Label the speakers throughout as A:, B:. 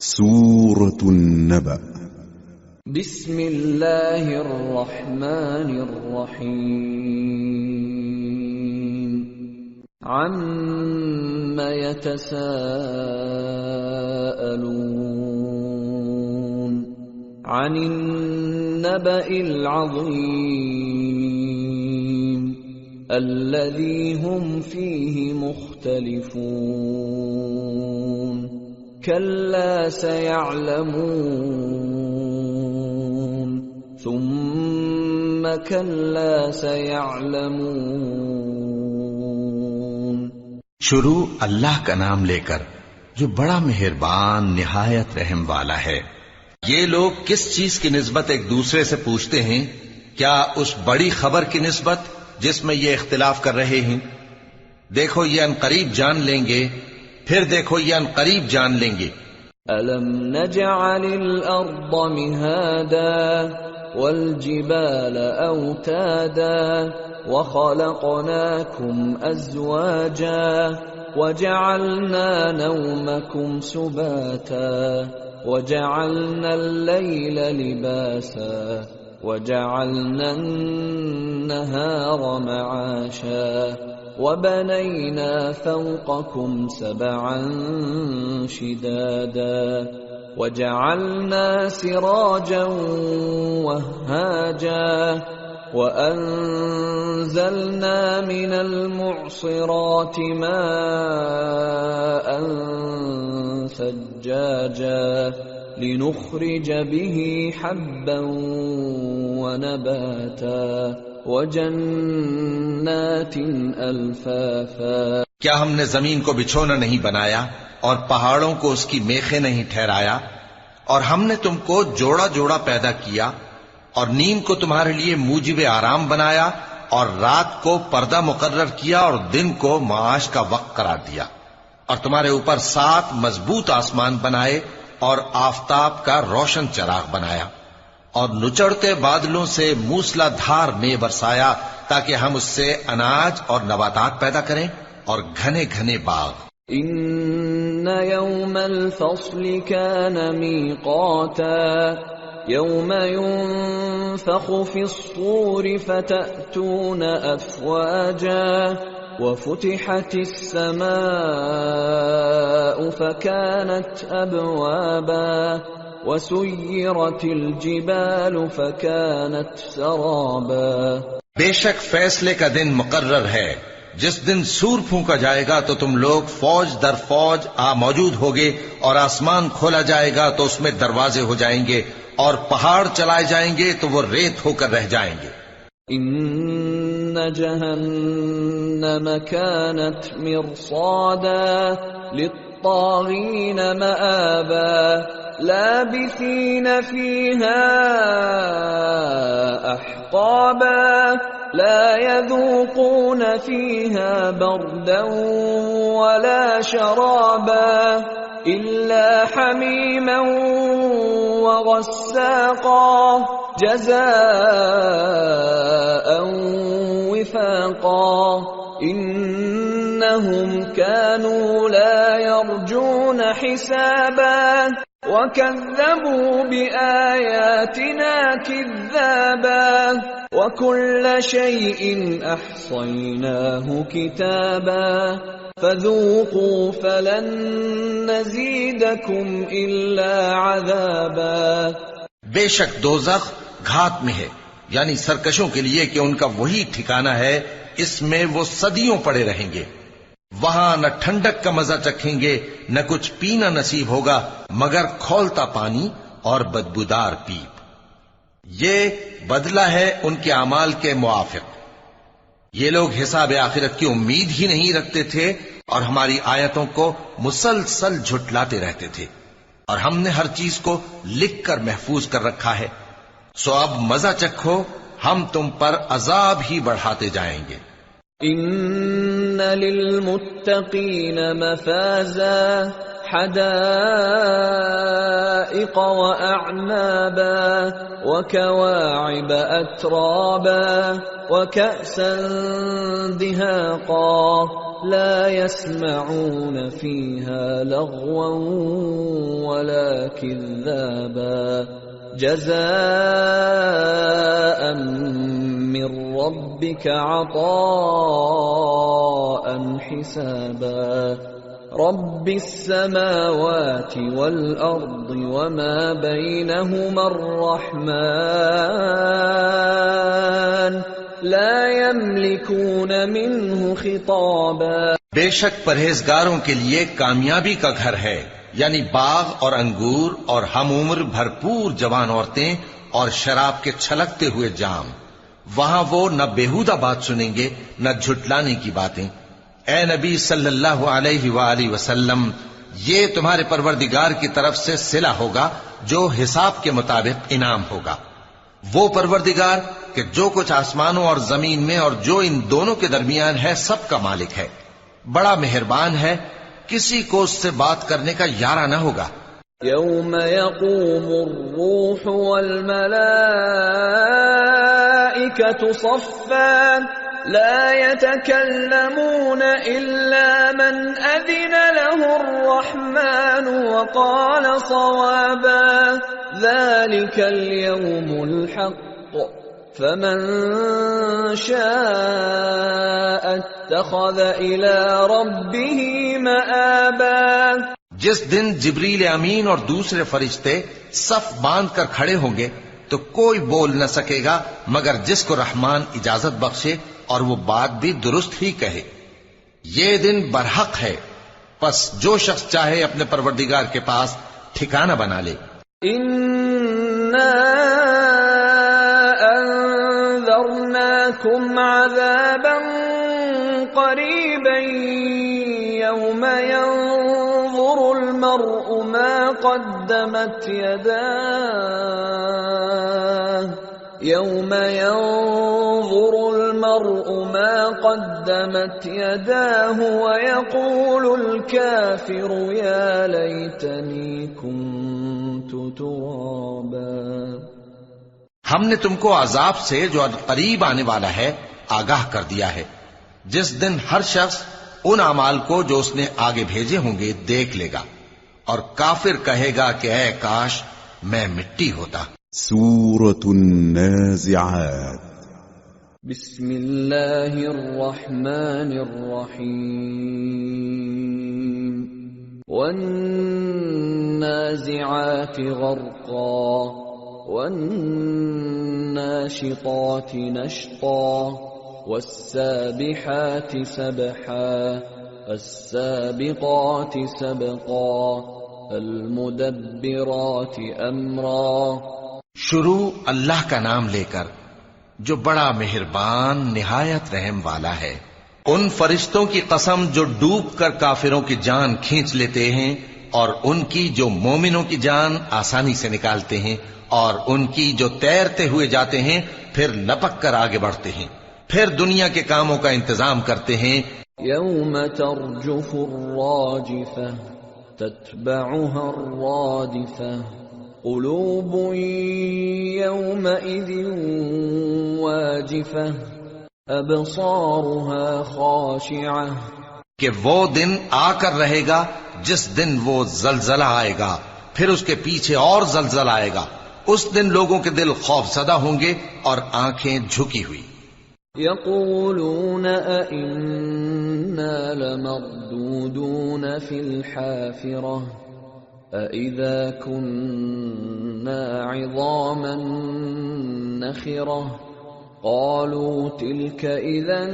A: سورة النبأ
B: بسم اللہ الرحمن الرحیم عم يتساءلون عن النبأ العظیم الذي هم فيه مختلفون كلا سيعلمون ثم كلا سيعلمون۔
C: شروع اللہ کا نام لے کر جو بڑا مہربان نہایت رحم والا ہے۔ یہ لوگ کس چیز کی نسبت ایک دوسرے سے پوچھتے ہیں؟ کیا اس بڑی خبر کی نسبت جس میں یہ اختلاف کر رہے ہیں؟ دیکھو یہ انقریب جان لیں گے، پھر دیکھو یہ انقریب جان لیں گے۔
B: أَلَمْ نَجْعَلِ الْأَرْضَ مِهَادًا وَالْجِبَالَ أَوْتَادًا وَخَلَقْنَاكُمْ أَزْوَاجًا وَجَعَلْنَا نَوْمَكُمْ سُبَاتًا وَجَعَلْنَا اللَّيْلَ لِبَاسًا وَجَعَلْنَا النَّهَارَ مَعَاشًا وَبَنَيْنَا فَوْقَكُمْ سَبْعًا شِدَادًا وَجَعَلْنَا سِرَاجًا وَهَّاجًا وَأَنزَلْنَا مِنَ الْمُعْصِرَاتِ مَاءً ثَجَّاجًا لِنُخْرِجَ بِهِ حَبًّا وَنَبَاتًا وَجَنَّاتٍ أَلْفَافًا۔
C: کیا ہم نے زمین کو بچھونا نہیں بنایا اور پہاڑوں کو اس کی میخیں نہیں ٹھہرایا؟ اور ہم نے تم کو جوڑا جوڑا پیدا کیا اور نیند کو تمہارے لیے موجب آرام بنایا اور رات کو پردہ مقرر کیا اور دن کو معاش کا وقت قرار دیا، اور تمہارے اوپر 7 مضبوط آسمان بنائے اور آفتاب کا روشن چراغ بنایا، اور نچڑتے بادلوں سے موسلا دھار میں برسایا تاکہ ہم اس سے اناج اور نباتات پیدا کریں اور گھنے گھنے باغ۔
B: ان یوم الفصل كان میقاتا یوم ينفخ في الصور فتأتون افواجا وفتحت السماء فكانت ابوابا وَسُيِّرَتِ الْجِبَالُ فَكَانَتْ سَرَابًا۔
C: بے شک فیصلے کا دن مقرر ہے، جس دن سور پھونکا جائے گا تو تم لوگ فوج در فوج موجود ہوگے، اور آسمان کھولا جائے گا تو اس میں دروازے ہو جائیں گے، اور پہاڑ چلائے جائیں گے تو وہ ریت ہو کر رہ جائیں گے۔
B: ان جہنم كانت مرصادا للطاغین مآبا لابثین فیہا احقابا لا يذوقون فیہا بردا ولا شرابا الا حمیما وغساقا جزاء وفاقا انہم كانوا لا يرجون حسابا وَكَذَّبُوا بِآيَاتِنَا كِذَّابًا وَكُلَّ شَيْءٍ أَحْصَيْنَاهُ كِتَابًا فَذُوقُوا فَلَن نَّزِيدَكُمْ إِلَّا عَذَابًا۔
C: بے شک دوزخ گھات میں ہے، یعنی سرکشوں کے لیے کہ ان کا وہی ٹھکانہ ہے، اس میں وہ صدیوں پڑے رہیں گے۔ وہاں نہ ٹھنڈک کا مزہ چکھیں گے، نہ کچھ پینا نصیب ہوگا مگر کھولتا پانی اور بدبودار پیپ۔ یہ بدلہ ہے ان کے اعمال کے موافق۔ یہ لوگ حساب آخرت کی امید ہی نہیں رکھتے تھے اور ہماری آیتوں کو مسلسل جھٹلاتے رہتے تھے، اور ہم نے ہر چیز کو لکھ کر محفوظ کر رکھا ہے، سو اب مزہ چکھو، ہم تم پر عذاب ہی بڑھاتے جائیں گے۔
B: ان للمتقین مفازا حدائق حدائق وأعنابا وكواعب أترابا وكأسا دهاقا لا يسمعون فيها لغوا ولا كذابا جزاء من ربك عطاء حسابا رب السماوات والأرض وما بينهما الرحمن لا يملكون منه خطابا
C: بے شک پرہیزگاروں کے لیے کامیابی کا گھر ہے، یعنی باغ اور انگور اور ہم عمر بھرپور جوان عورتیں اور شراب کے چھلکتے ہوئے جام۔ وہاں وہ نہ بیہودہ بات سنیں گے نہ جھٹلانے کی باتیں۔ اے نبی صلی اللہ علیہ وآلہ وسلم، یہ تمہارے پروردگار کی طرف سے صلہ ہوگا جو حساب کے مطابق انعام ہوگا۔ وہ پروردگار کہ جو کچھ آسمانوں اور زمین میں اور جو ان دونوں کے درمیان ہے سب کا مالک ہے، بڑا مہربان ہے، کسی کو اس سے بات کرنے کا یارہ نہ ہوگا۔
B: یوم یقوم الروح والملائکۃ صفا لا يتكلمون إلا من أذن له الرحمن وقال صوابا ذلك اليوم الحق فمن شاء اتخذ إلى ربه مآبا۔
C: جس دن جبریل امین اور دوسرے فرشتے صف باندھ کر کھڑے ہوں گے تو کوئی بول نہ سکے گا مگر جس کو رحمان اجازت بخشے اور وہ بات بھی درست ہی کہے۔ یہ دن برحق ہے، پس جو شخص چاہے اپنے پروردگار کے پاس ٹھکانہ بنا لے۔
B: اِنَّا أَنذَرْنَاكُمْ عَذَابًا قَرِيبًا يَوْمَ يَنظُرُ الْمَرْءُ مَا قَدَّمَتْ يَدَاهُ يوم ينظر المرء ما قدمت يداه ويقول الكافر يا ليتني كنت ترابا۔
C: ہم نے تم کو عذاب سے جو قریب آنے والا ہے آگاہ کر دیا ہے، جس دن ہر شخص ان اعمال کو جو اس نے آگے بھیجے ہوں گے دیکھ لے گا، اور کافر کہے گا کہ اے کاش میں مٹی ہوتا۔
A: سورة النازعات
B: بسم اللہ الرحمن الرحیم والنازعات غرقا والناشطات نشطا والسابحات سبحا السابقات سبقا المدبرات امرا۔
C: شروع اللہ کا نام لے کر جو بڑا مہربان نہایت رحم والا ہے۔ ان فرشتوں کی قسم جو ڈوب کر کافروں کی جان کھینچ لیتے ہیں، اور ان کی جو مومنوں کی جان آسانی سے نکالتے ہیں، اور ان کی جو تیرتے ہوئے جاتے ہیں پھر لپک کر آگے بڑھتے ہیں، پھر دنیا کے کاموں کا انتظام کرتے ہیں۔
B: یوم ترجف الراجفہ تتبعها الرادفہ قلوب يومئذ واجفة أبصارها خاشعة۔
C: کہ وہ دن آ کر رہے گا جس دن وہ زلزلہ آئے گا، پھر اس کے پیچھے اور زلزلہ آئے گا، اس دن لوگوں کے دل خوف زدہ ہوں گے اور آنکھیں جھکی ہوئی۔
B: يقولون أئنا لمردودون في الحافرة أَإِذَا كُنَّا عِظَامًا نَخِرَةً قَالُوا تِلْكَ إِذًا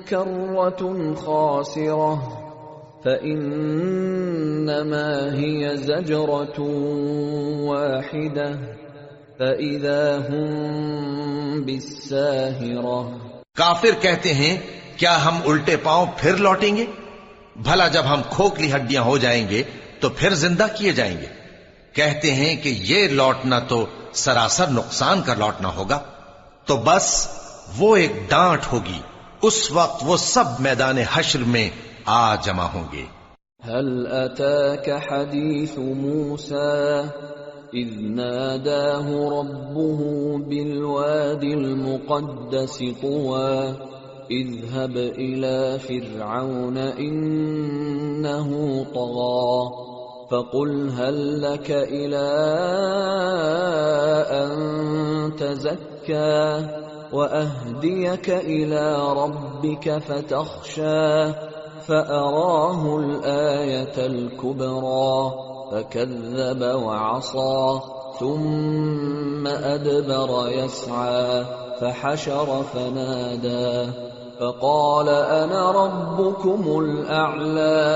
B: كَرَّةٌ خَاسِرَةٌ فَإِنَّمَا هِيَ زَجْرَةٌ وَاحِدَةٌ فَإِذَا هُمْ بِالسَّاهِرَةِ۔
C: کافر کہتے ہیں کیا ہم الٹے پاؤں پھر لوٹیں گے؟ بھلا جب ہم کھوکھلی ہڈیاں ہو جائیں گے تو پھر زندہ کیے جائیں گے؟ کہتے ہیں کہ یہ لوٹنا تو سراسر نقصان کا لوٹنا ہوگا۔ تو بس وہ ایک ڈانٹ ہوگی، اس وقت وہ سب میدان حشر میں آ جمع ہوں گے۔
B: هل أتاك حديث موسى إذ ناداه ربه بالواد المقدس طوى اذهب إلى فرعون إنه طغى فقل هل لك إلى أن تزكى وأهديك إلى ربك فتخشى فأراه الآية الكبرى فكذب وعصى ثم أدبر يسعى فحشر فنادى فقال أنا ربكم الأعلى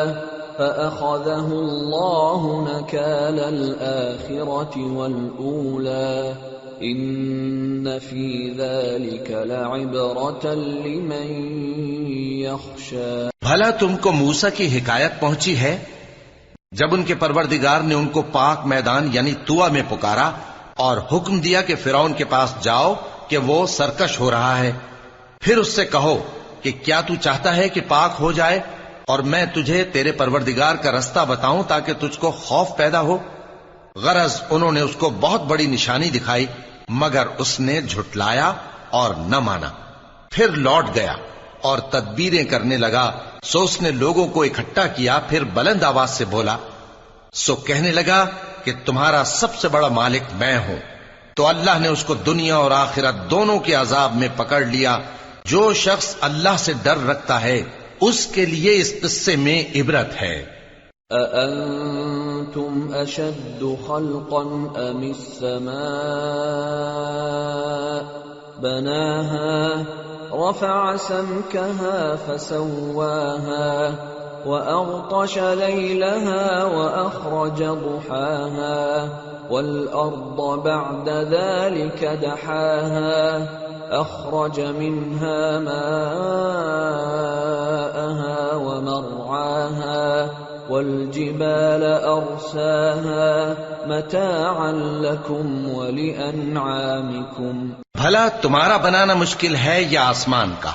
B: فأخذه الله نكال الآخرة والأولى إن في ذلك لعبرة لمن يخشى.
C: بھلا تم کو موسیٰ کی حکایت پہنچی ہے جب ان کے پروردگار نے ان کو پاک میدان یعنی طویٰ میں پکارا اور حکم دیا کہ فرعون کے پاس جاؤ کہ وہ سرکش ہو رہا ہے. پھر اس سے کہو کہ کیا تو چاہتا ہے کہ پاک ہو جائے اور میں تجھے تیرے پروردگار کا رستہ بتاؤں تاکہ تجھ کو خوف پیدا ہو. غرض انہوں نے اس کو بہت بڑی نشانی دکھائی مگر اس نے جھٹلایا اور نہ مانا. پھر لوٹ گیا اور تدبیریں کرنے لگا. سو اس نے لوگوں کو اکٹھا کیا پھر بلند آواز سے بولا سو کہنے لگا کہ تمہارا سب سے بڑا مالک میں ہوں. تو اللہ نے اس کو دنیا اور آخرت دونوں کے عذاب میں پکڑ لیا. جو شخص اللہ سے ڈر رکھتا ہے اس کے لیے اس قصے میں عبرت ہے.
B: أأنتم أشد خلقا أم السماء بناها رفع سمكها فسواها وأغطش ليلها وأخرج ضحاها والأرض بعد ذلك دحاها أخرج منها ماءها ومرعاها والجبال أرساها متاعا لكم ولأنعامكم.
C: بھلا تمہارا بنانا مشکل ہے یا آسمان کا؟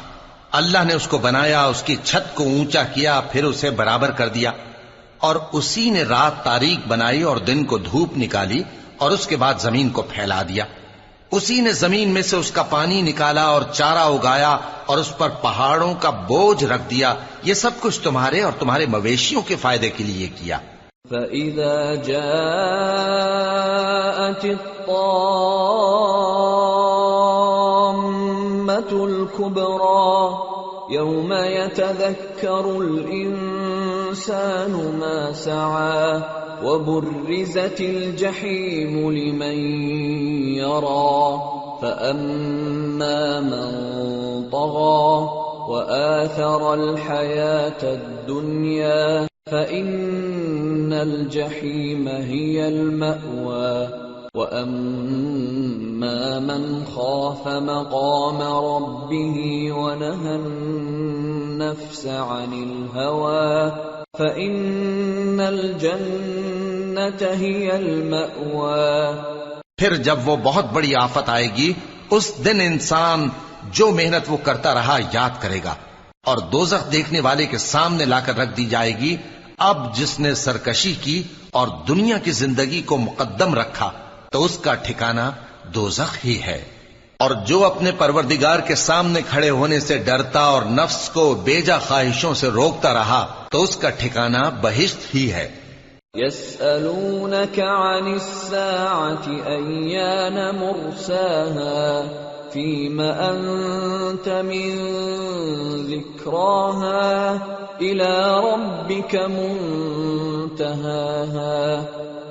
C: اللہ نے اس کو بنایا، اس کی چھت کو اونچا کیا، پھر اسے برابر کر دیا، اور اسی نے رات تاریک بنائی اور دن کو دھوپ نکالی، اور اس کے بعد زمین کو پھیلا دیا. اسی نے زمین میں سے اس کا پانی نکالا اور چارہ اگایا اور اس پر پہاڑوں کا بوجھ رکھ دیا. یہ سب کچھ تمہارے اور تمہارے مویشیوں کے فائدے کے لیے کیا.
B: فَإِذَا جَاءَتِ الطَّامَّةُ الْكُبْرَى يَوْمَ يَتَذَكَّرُ الْإِنسَانُ مَا سَعَى وَبُرِّزَتِ الْجَحِيمُ لِمَنْ يَرَى فَأَمَّا مَنْ طَغَى وَآثَرَ الْحَيَاةَ الدُّنْيَا فَإِنَّ الْجَحِيمَ هِيَ الْمَأْوَى وَأَمَّا مَنْ خَافَ مَقَامَ رَبِّهِ وَنَهَى النَّفْسَ عَنِ الْهَوَى فَإِنَّ الْجَنَّةَ هِيَ الْمَأْوَى.
C: پھر جب وہ بہت بڑی آفت آئے گی اس دن انسان جو محنت وہ کرتا رہا یاد کرے گا، اور دوزخ دیکھنے والے کے سامنے لا کر رکھ دی جائے گی. اب جس نے سرکشی کی اور دنیا کی زندگی کو مقدم رکھا تو اس کا ٹھکانہ دوزخ ہی ہے، اور جو اپنے پروردگار کے سامنے کھڑے ہونے سے ڈرتا اور نفس کو بیجا خواہشوں سے روکتا رہا تو اس کا ٹھکانہ بہشت ہی ہے.
B: يسألونك عن الساعة أيان مرساها فيم أنت من ذكراها إلى ربك منتهاها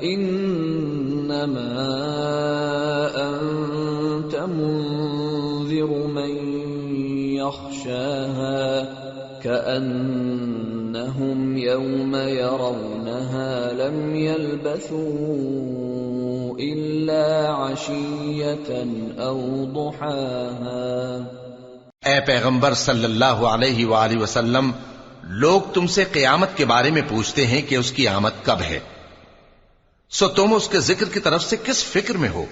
B: إنما أنت منذر من يخشاها كأنهم يوم يرونها لم يلبثوا إلا عشية أو ضحاها.
C: اے پیغمبر صلی اللہ علیہ وآلہ وسلم، لوگ تم سے قیامت کے بارے میں پوچھتے ہیں کہ اس کی آمد کب ہے، سو تم اس کے ذکر کی طرف سے کس فکر میں ہو؟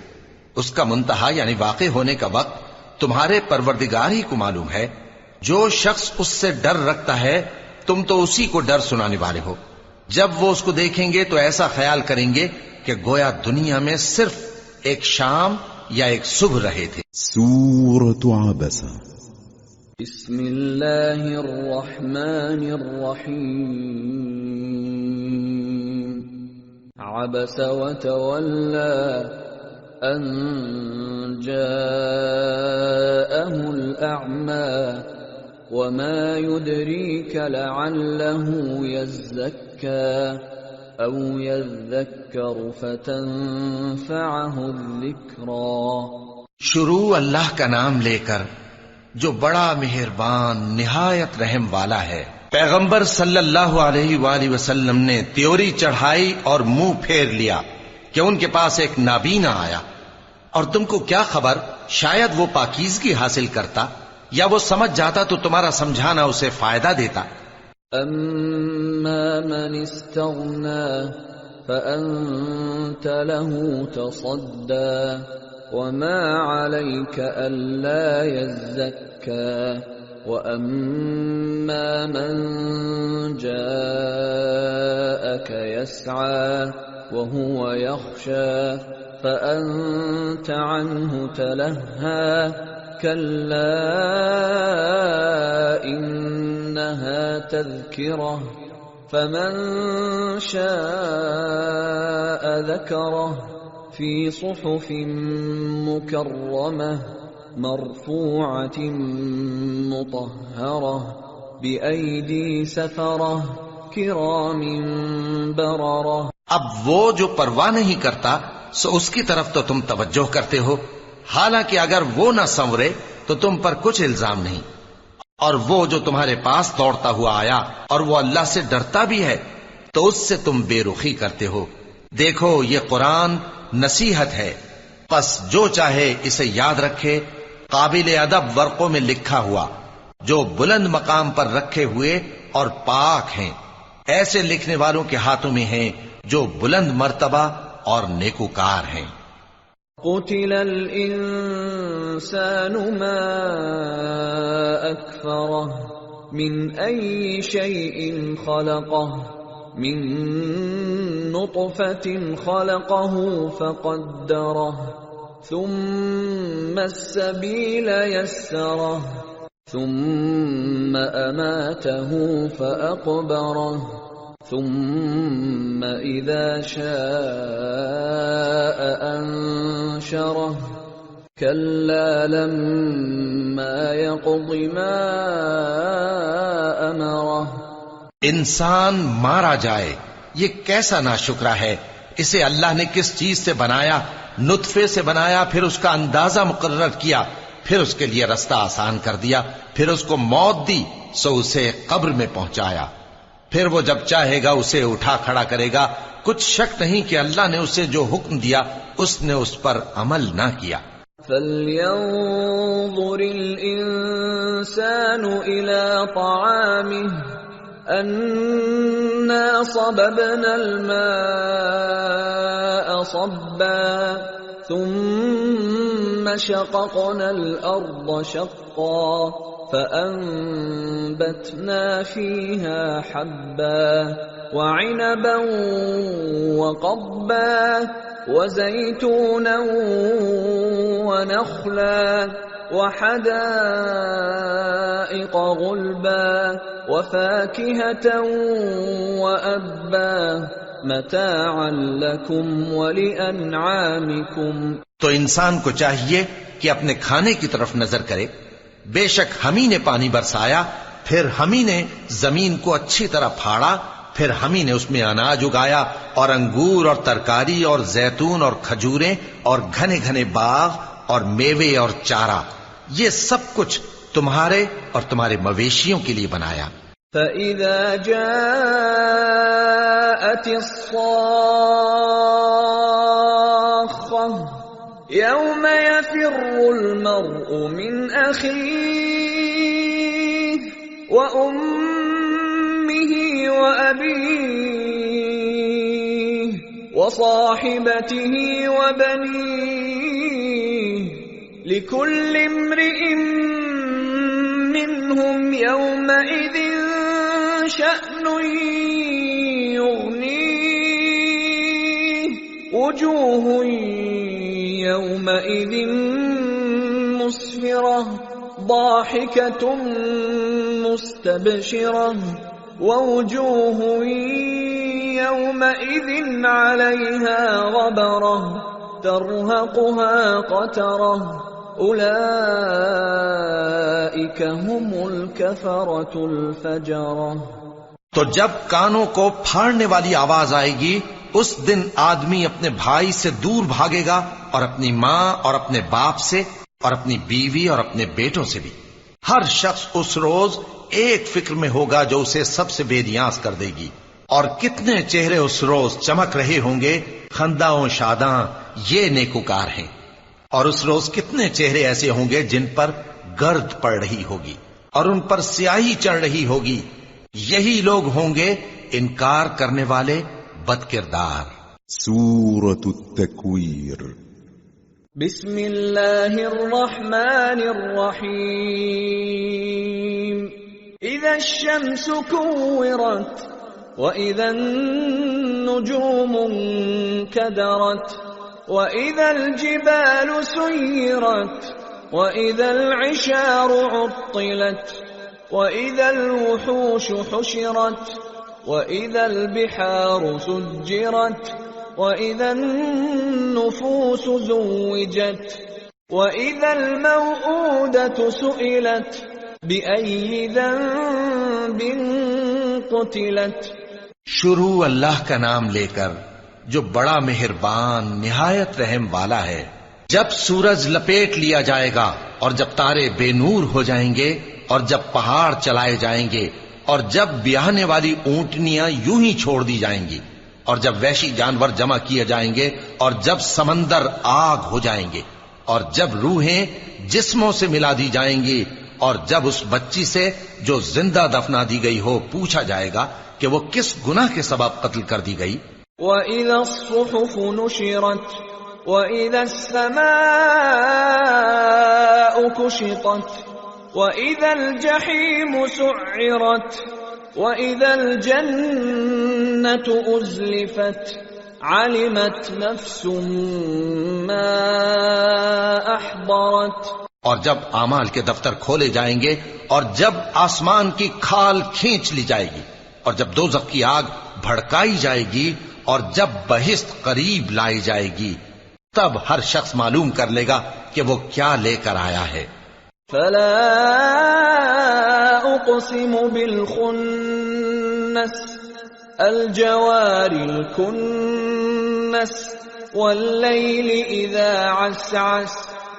C: اس کا منتہا یعنی واقع ہونے کا وقت تمہارے پروردگار ہی کو معلوم ہے. جو شخص اس سے ڈر رکھتا ہے تم تو اسی کو ڈر سنانے والے ہو. جب وہ اس کو دیکھیں گے تو ایسا خیال کریں گے کہ گویا دنیا میں صرف ایک شام یا ایک صبح رہے تھے۔
A: سورة عبسة
B: بسم اللہ الرحمن الرحیم عبس وتولى أن جاءه الأعمى وما يدريك لعله يزكى أو يذكر فتنفعه الذكرى۔
C: شروع اللہ کا نام لے کر جو بڑا مہربان نہایت رحم والا ہے۔ پیغمبر صلی اللہ علیہ وآلہ وسلم نے تیوری چڑھائی اور منہ پھیر لیا کہ ان کے پاس ایک نابینا آیا، اور تم کو کیا خبر شاید وہ پاکیزگی حاصل کرتا یا وہ سمجھ جاتا تو تمہارا سمجھانا اسے فائدہ دیتا۔
B: اما من استغنى فأنت له تصدى وما عليك ألا يزكى وأما من جاءك يسعى وهو يخشى فأنت عنه تلهى كلا إنها تذكرة فمن شاء ذكره في صحف مكرمة مرفوعة مطهرة بأيدي سفرة كرام بررة۔
C: اب وہ جو پرواہ نہیں کرتا سو اس کی طرف تو تم توجہ کرتے ہو، حالانکہ اگر وہ نہ سنورے تو تم پر کچھ الزام نہیں، اور وہ جو تمہارے پاس دوڑتا ہوا آیا اور وہ اللہ سے ڈرتا بھی ہے تو اس سے تم بے رخی کرتے ہو۔ دیکھو یہ قرآن نصیحت ہے، پس جو چاہے اسے یاد رکھے، قابل ادب ورقوں میں لکھا ہوا، جو بلند مقام پر رکھے ہوئے اور پاک ہیں، ایسے لکھنے والوں کے ہاتھوں میں ہیں جو بلند مرتبہ اور نیکوکار ہیں۔
B: قتل الانسان ما اکفرہ من ای شیء خلقہ من نطفة خلقه فقدره ثم السبيل يسره ثم أماته فأقبره ثم إذا شاء أنشره كلا لما يقض ما أمره۔
C: انسان مارا جائے، یہ کیسا ناشکرا ہے۔ اسے اللہ نے کس چیز سے بنایا؟ نطفے سے بنایا، پھر اس کا اندازہ مقرر کیا، پھر اس کے لیے رستہ آسان کر دیا، پھر اس کو موت دی سو اسے قبر میں پہنچایا، پھر وہ جب چاہے گا اسے اٹھا کھڑا کرے گا۔ کچھ شک نہیں کہ اللہ نے اسے جو حکم دیا اس نے اس پر عمل نہ کیا۔
B: فَلْيَنظُرِ الْإِنسَانُ إِلَى طَعَامِهِ أَنَّا صَبَبْنَا الْمَاءَ صَبًّا ثُمَّ شَقَقْنَا الْأَرْضَ شَقًّا فَأَنبَتْنَا فِيهَا حَبًّا وَعِنَبًا وَقَضْبًا وَزَيْتُونًا وَنَخْلًا وحدائق غلبا وفاكهة وأبا متاعا لكم ولأنعامكم۔
C: تو انسان کو چاہیے کہ اپنے کھانے کی طرف نظر کرے۔ بے شک ہم ہی نے پانی برسایا، پھر ہم ہی نے زمین کو اچھی طرح پھاڑا، پھر ہم ہی نے اس میں اناج اگایا اور انگور اور ترکاری اور زیتون اور کھجوریں اور گھنے گھنے باغ اور میوے اور چارہ، یہ سب کچھ تمہارے اور تمہارے مویشیوں کے لیے بنایا۔
B: فَإِذَا جَاءَتِ الصَّاخَّةُ يَوْمَ يَفِرُّ الْمَرْءُ مِنْ أَخِيهِ وَأُمِّهِ وَأَبِيهِ وَصَاحِبَتِهِ وَبَنِيهِ لِكُلِّ امْرِئٍ مِّنْهُمْ يَوْمَئِذٍ شَأْنٌ يُغْنِيهِ وجوه يومئذ مسفرة ضاحكة مستبشرة ووجوه يومئذ عليها غبرة ترهقها قترة أولئك هم الكفرة الفجرة۔
C: تو جب کانوں کو پھاڑنے والی آواز آئے گی، اس دن آدمی اپنے بھائی سے دور بھاگے گا، اور اپنی ماں اور اپنے باپ سے، اور اپنی بیوی اور اپنے بیٹوں سے بھی۔ ہر شخص اس روز ایک فکر میں ہوگا جو اسے سب سے بے نیاز کر دے گی۔ اور کتنے چہرے اس روز چمک رہے ہوں گے، خنداں و شاداں، یہ نیکوکار ہیں۔ اور اس روز کتنے چہرے ایسے ہوں گے جن پر گرد پڑ رہی ہوگی اور ان پر سیاہی چڑھ رہی ہوگی، یہی لوگ ہوں گے انکار کرنے والے بد کردار۔
A: سورة التکویر۔
B: بسم اللہ الرحمن الرحیم۔ اذا الشمس كورت وَإِذَا النُّجُومُ انكَدَرَتْ وَإِذَا الْجِبَالُ سُيِّرَتْ وَإِذَا الْعِشَارُ عُطِّلَتْ وَإِذَا الْوُحُوشُ حُشِرَتْ وَإِذَا الْبِحَارُ سُجِّرَتْ وَإِذَا النُّفُوسُ زُوِّجَتْ وَإِذَا الْمَوْءُودَةُ سُئِلَتْ بِأَيِّ ذَنبٍ قُتِلَتْ۔
C: شروع اللہ کا نام لے کر جو بڑا مہربان نہایت رحم والا ہے۔ جب سورج لپیٹ لیا جائے گا، اور جب تارے بے نور ہو جائیں گے، اور جب پہاڑ چلائے جائیں گے، اور جب بیاہنے والی اونٹنیاں یوں ہی چھوڑ دی جائیں گی، اور جب وحشی جانور جمع کیے جائیں گے، اور جب سمندر آگ ہو جائیں گے، اور جب روحیں جسموں سے ملا دی جائیں گی، اور جب اس بچی سے جو زندہ دفنا دی گئی ہو پوچھا جائے گا کہ وہ کس گناہ کے سبب قتل کر دی گئی۔
B: وَإِذَا الصُّحُفُ نُشِرَتْ وَإِذَا السَّمَاءُ كُشِطَتْ وَإِذَا الْجَحِيمُ سُعِّرَتْ وَإِذَا الْجَنَّةُ أُزْلِفَتْ عَلِمَتْ نَفْسٌ مَّا أَحْضَرَتْ۔
C: اور جب اعمال کے دفتر کھولے جائیں گے، اور جب آسمان کی کھال کھینچ لی جائے گی، اور جب دوزخ کی آگ بھڑکائی جائے گی، اور جب بہشت قریب لائی جائے گی، تب ہر شخص معلوم کر لے گا کہ وہ کیا لے کر آیا ہے۔
B: فلا اقسم بالخنس الجوار الكنس والليل اذا عسعس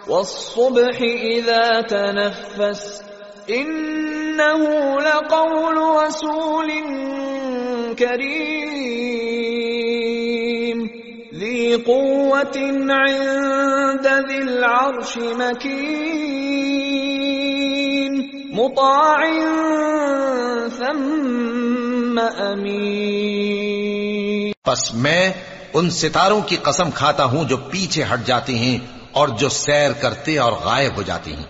B: والصبح اذا تنفس انه لقول رسول كريم ذي قوة عند ذي العرش مكين مطاع ثم امین۔
C: پس میں ان ستاروں کی قسم کھاتا ہوں جو پیچھے ہٹ جاتے ہیں اور جو سیر کرتے اور غائب ہو جاتے ہیں،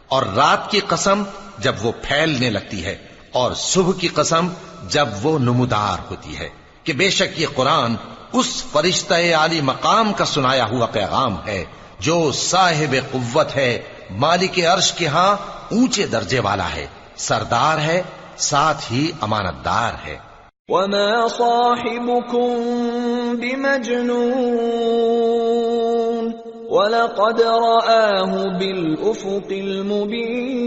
C: اور رات کی قسم جب وہ پھیلنے لگتی ہے، اور صبح کی قسم جب وہ نمودار ہوتی ہے، کہ بے شک یہ قرآن اس فرشتہ عالی مقام کا سنایا ہوا پیغام ہے جو صاحب قوت ہے، مالک عرش کے ہاں اونچے درجے والا ہے، سردار ہے، ساتھ ہی امانت دار ہے۔
B: وما صاحبكم بمجنون ولقد رآه بالأفق المبين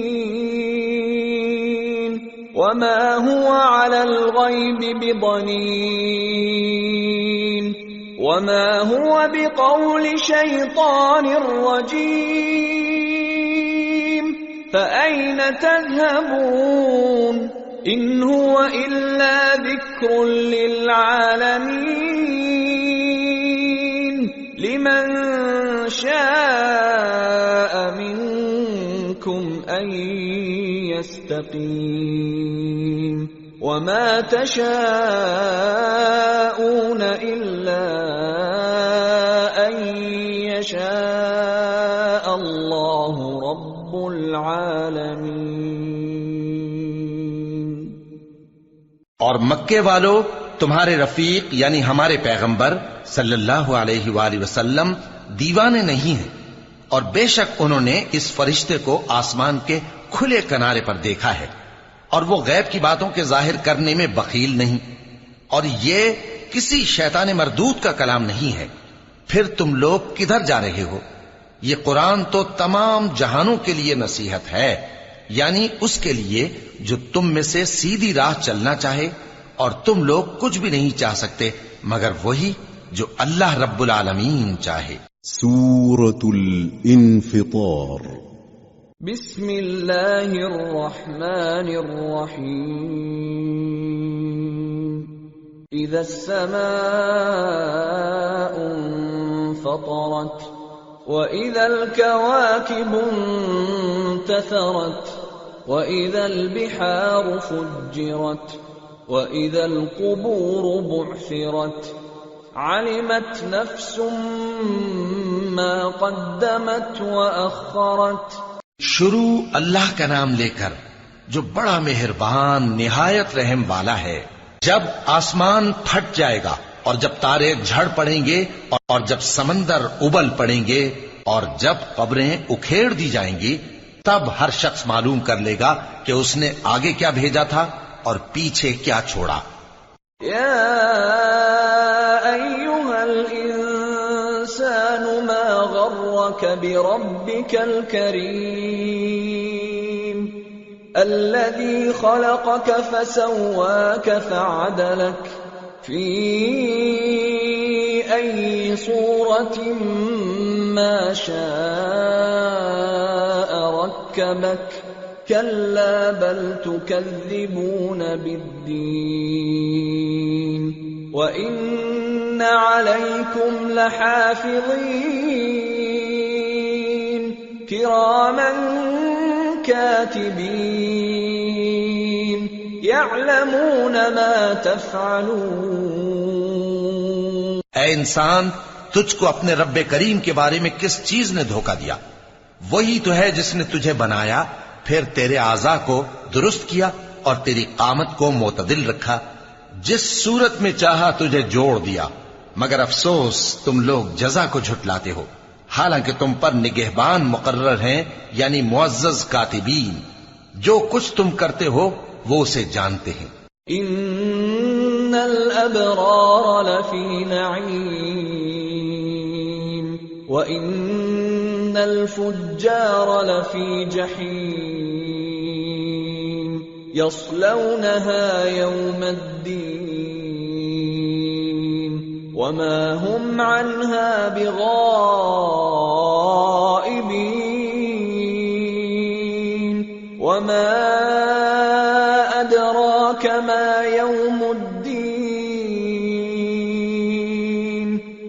B: وما هو على الغيب بضنين وما هو بقول شيطان رجيم فأين تذهبون إن هو إلا ذكر للعالمين لمن شاء منكم أن يستقيم وما تشاءون إلا أن يشاء الله رب العالمين۔
C: اور مکے والو تمہارے رفیق یعنی ہمارے پیغمبر صلی اللہ علیہ وآلہ وسلم دیوانے نہیں ہیں، اور بے شک انہوں نے اس فرشتے کو آسمان کے کھلے کنارے پر دیکھا ہے، اور وہ غیب کی باتوں کے ظاہر کرنے میں بخیل نہیں، اور یہ کسی شیطان مردود کا کلام نہیں ہے۔ پھر تم لوگ کدھر جا رہے ہو؟ یہ قرآن تو تمام جہانوں کے لیے نصیحت ہے، یعنی اس کے لیے جو تم میں سے سیدھی راہ چلنا چاہے، اور تم لوگ کچھ بھی نہیں چاہ سکتے مگر وہی جو اللہ رب العالمین چاہے۔
A: سورة الانفطار۔
B: بسم اللہ الرحمن الرحیم۔ اذا السماء انفطرت وَإِذَا الْكَوَاكِبُ انتَثَرَتْ وَإِذَا الْبِحَارُ فُجِّرَتْ وَإِذَا الْقُبُورُ بُعْثِرَتْ عَلِمَتْ نَفْسٌ مَّا قَدَّمَتْ وَأَخَّرَتْ۔
C: شروع اللہ کا نام لے کر جو بڑا مہربان نہایت رحم والا ہے۔ جب آسمان پھٹ جائے گا، اور جب تارے جھڑ پڑیں گے، اور جب سمندر ابل پڑیں گے، اور جب قبریں اکھیڑ دی جائیں گی، تب ہر شخص معلوم کر لے گا کہ اس نے آگے کیا بھیجا تھا اور پیچھے کیا چھوڑا۔
B: یا ایھا الانسان ما غرک بربک الکریم الذی خلقک فسواک فعدلک فی ای صورت ما شاء رکبک کلا بل تکذبون بالدین وَإِنَّ عَلَيْكُمْ لَحَافِظِينَ كِرَامًا كَاتِبِينَ يَعْلَمُونَ مَا تَفْعَلُونَ۔
C: اے انسان، تجھ کو اپنے رب کریم کے بارے میں کس چیز نے دھوکہ دیا؟ وہی تو ہے جس نے تجھے بنایا، پھر تیرے اعضاء کو درست کیا اور تیری قامت کو معتدل رکھا، جس صورت میں چاہا تجھے جوڑ دیا، مگر افسوس تم لوگ جزا کو جھٹلاتے ہو، حالانکہ تم پر نگہبان مقرر ہیں، یعنی معزز کاتبین، جو کچھ تم کرتے ہو وہ اسے جانتے ہیں۔
B: ان الابرار لفی نعیم وان الفجار لفی جحیم یصلونها یوم الدین وما هم عنها بغائبین وما ادراک ما یوم الدین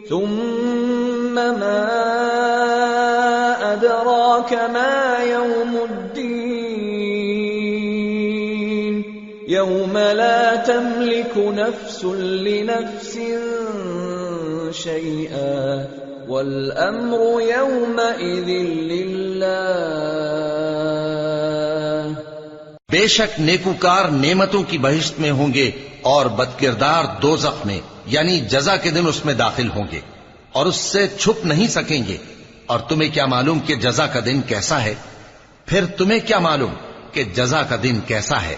B: ثم ما ادراک ما یوم الدین یوم لا تملک نفس لنفس شیئا والامر یومئذ للہ۔
C: بے شک نیکوکار نعمتوں کی بہشت میں ہوں گے اور بدکردار دوزخ میں، یعنی جزا کے دن اس میں داخل ہوں گے اور اس سے چھپ نہیں سکیں گے۔ اور تمہیں کیا معلوم کہ جزا کا دن کیسا ہے؟ پھر تمہیں کیا معلوم کہ جزا کا دن کیسا ہے؟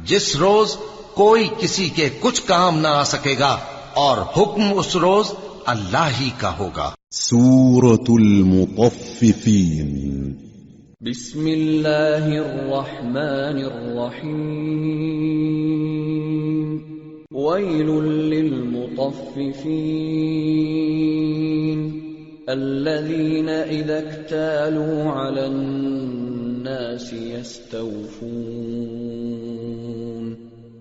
C: جس روز کوئی کسی کے کچھ کام نہ آ سکے گا اور حکم اس روز اللہ ہی کا ہوگا۔
A: سورة المطففین۔
B: بسم اللہ الرحمن الرحیم ویل للمطففین الذین اذا اکتالوا علی الناس یستوفون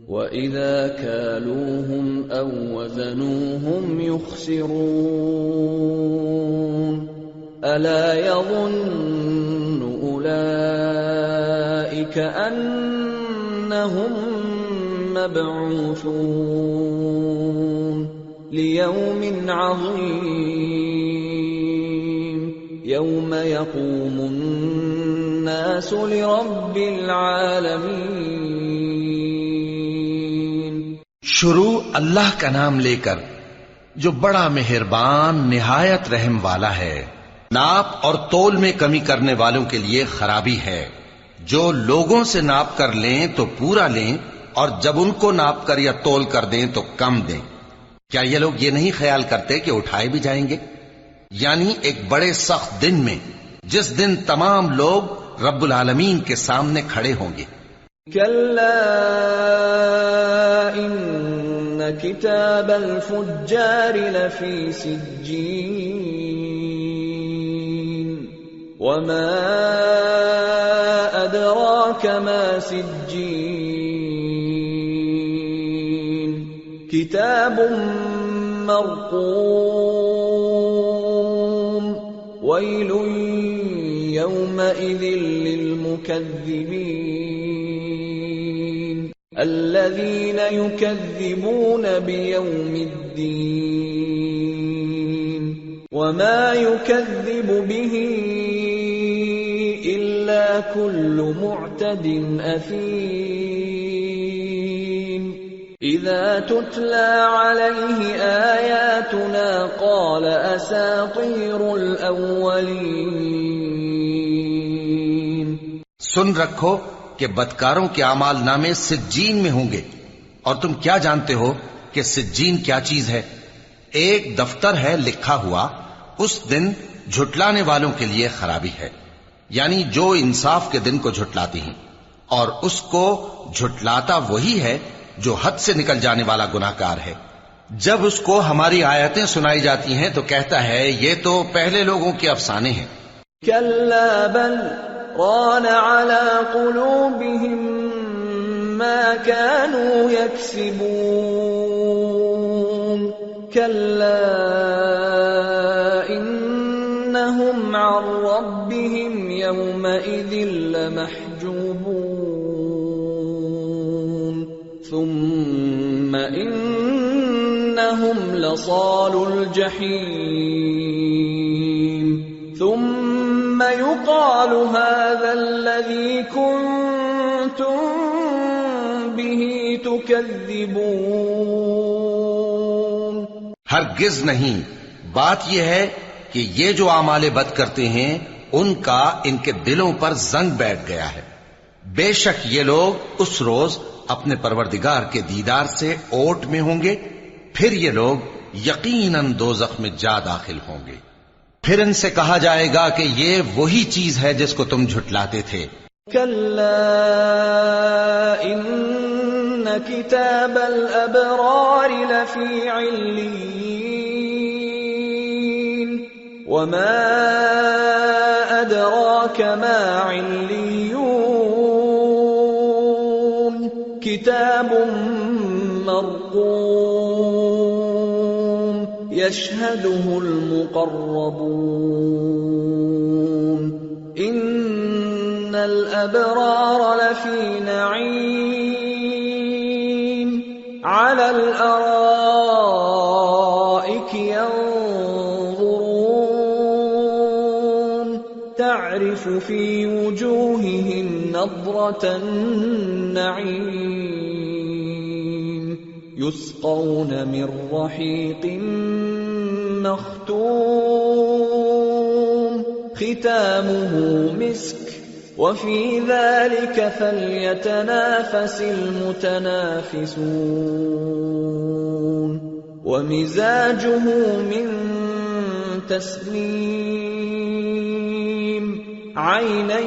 B: وَإِذَا كَالُوهُمْ أَوْ وَّزَنُوهُمْ يُخْسِرُونَ أَلَا يَظُنُّ أُولَئِكَ أَنَّهُمْ مَبْعُوثُونَ لِيَوْمٍ عَظِيمٍ يَوْمَ يَقُومُ النَّاسُ لِرَبِّ الْعَالَمِينَ۔
C: شروع اللہ کا نام لے کر جو بڑا مہربان نہایت رحم والا ہے۔ ناپ اور تول میں کمی کرنے والوں کے لیے خرابی ہے، جو لوگوں سے ناپ کر لیں تو پورا لیں، اور جب ان کو ناپ کر یا تول کر دیں تو کم دیں۔ کیا یہ لوگ یہ نہیں خیال کرتے کہ اٹھائے بھی جائیں گے؟ یعنی ایک بڑے سخت دن میں، جس دن تمام لوگ رب العالمین کے سامنے کھڑے ہوں گے۔
B: كلا إن كتاب الفجار لفي سجين وما أدراك ما سجين كتاب مرقوم ويل يومئذ للمكذبين الذين يكذبون بيوم الدين وما يكذب به إلا كل معتد أثيم إذا تتلى عليه آياتنا قال أساطير الأولين۔
C: سن رکھو کہ بدکاروں کے اعمال نامے سجین میں ہوں گے، اور تم کیا جانتے ہو کہ سجین کیا چیز ہے؟ ایک دفتر ہے لکھا ہوا، اس دن جھٹلانے والوں کے لیے خرابی ہے، یعنی جو انصاف کے دن کو جھٹلاتی ہیں، اور اس کو جھٹلاتا وہی ہے جو حد سے نکل جانے والا گناہگار ہے۔ جب اس کو ہماری آیتیں سنائی جاتی ہیں تو کہتا ہے یہ تو پہلے لوگوں کے افسانے ہیں۔
B: كلا بل ران على قلوبهم ما كانوا يكسبون كلا إنهم عن ربهم يومئذ لمحجوبون ثم إنهم لصالو الجحيم ثم يقال هذا الذي كنتم به تكذبون۔
C: ہرگز نہیں، بات یہ ہے کہ یہ جو اعمال بد کرتے ہیں ان کا ان کے دلوں پر زنگ بیٹھ گیا ہے۔ بے شک یہ لوگ اس روز اپنے پروردگار کے دیدار سے اوٹ میں ہوں گے، پھر یہ لوگ یقیناً دوزخ میں جا داخل ہوں گے۔ پھر ان سے کہا جائے گا کہ یہ وہی چیز ہے جس کو تم جھٹلاتے تھے۔
B: كلا إن كتاب الأبرار لفي عليين وما أدراك ما عليون كتاب مرقوم يشهده المقربون إن الأبرار لفي نعيم على الأرائك ينظرون تعرف في وجوههم نضرة النعيم يسقون من رحيق مختوم ختامه مسك وفي ذلك فليتنافس المتنافسون ومزاجه من تسنيم عينا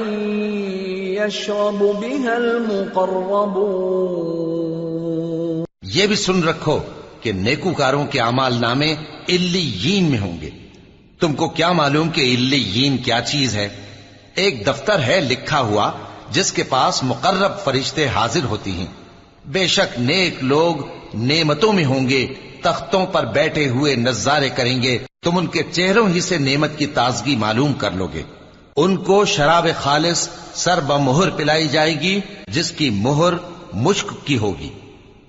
B: يشرب بها المقربون۔
C: یہ بھی سن رکھو کہ نیکوکاروں کے اعمال نامے علیین میں ہوں گے۔ تم کو کیا معلوم کہ علیین کیا چیز ہے؟ ایک دفتر ہے لکھا ہوا جس کے پاس مقرب فرشتے حاضر ہوتی ہیں۔ بے شک نیک لوگ نعمتوں میں ہوں گے، تختوں پر بیٹھے ہوئے نظارے کریں گے، تم ان کے چہروں ہی سے نعمت کی تازگی معلوم کر لو گے۔ ان کو شراب خالص سر بمہر پلائی جائے گی جس کی مہر مشک کی ہوگی۔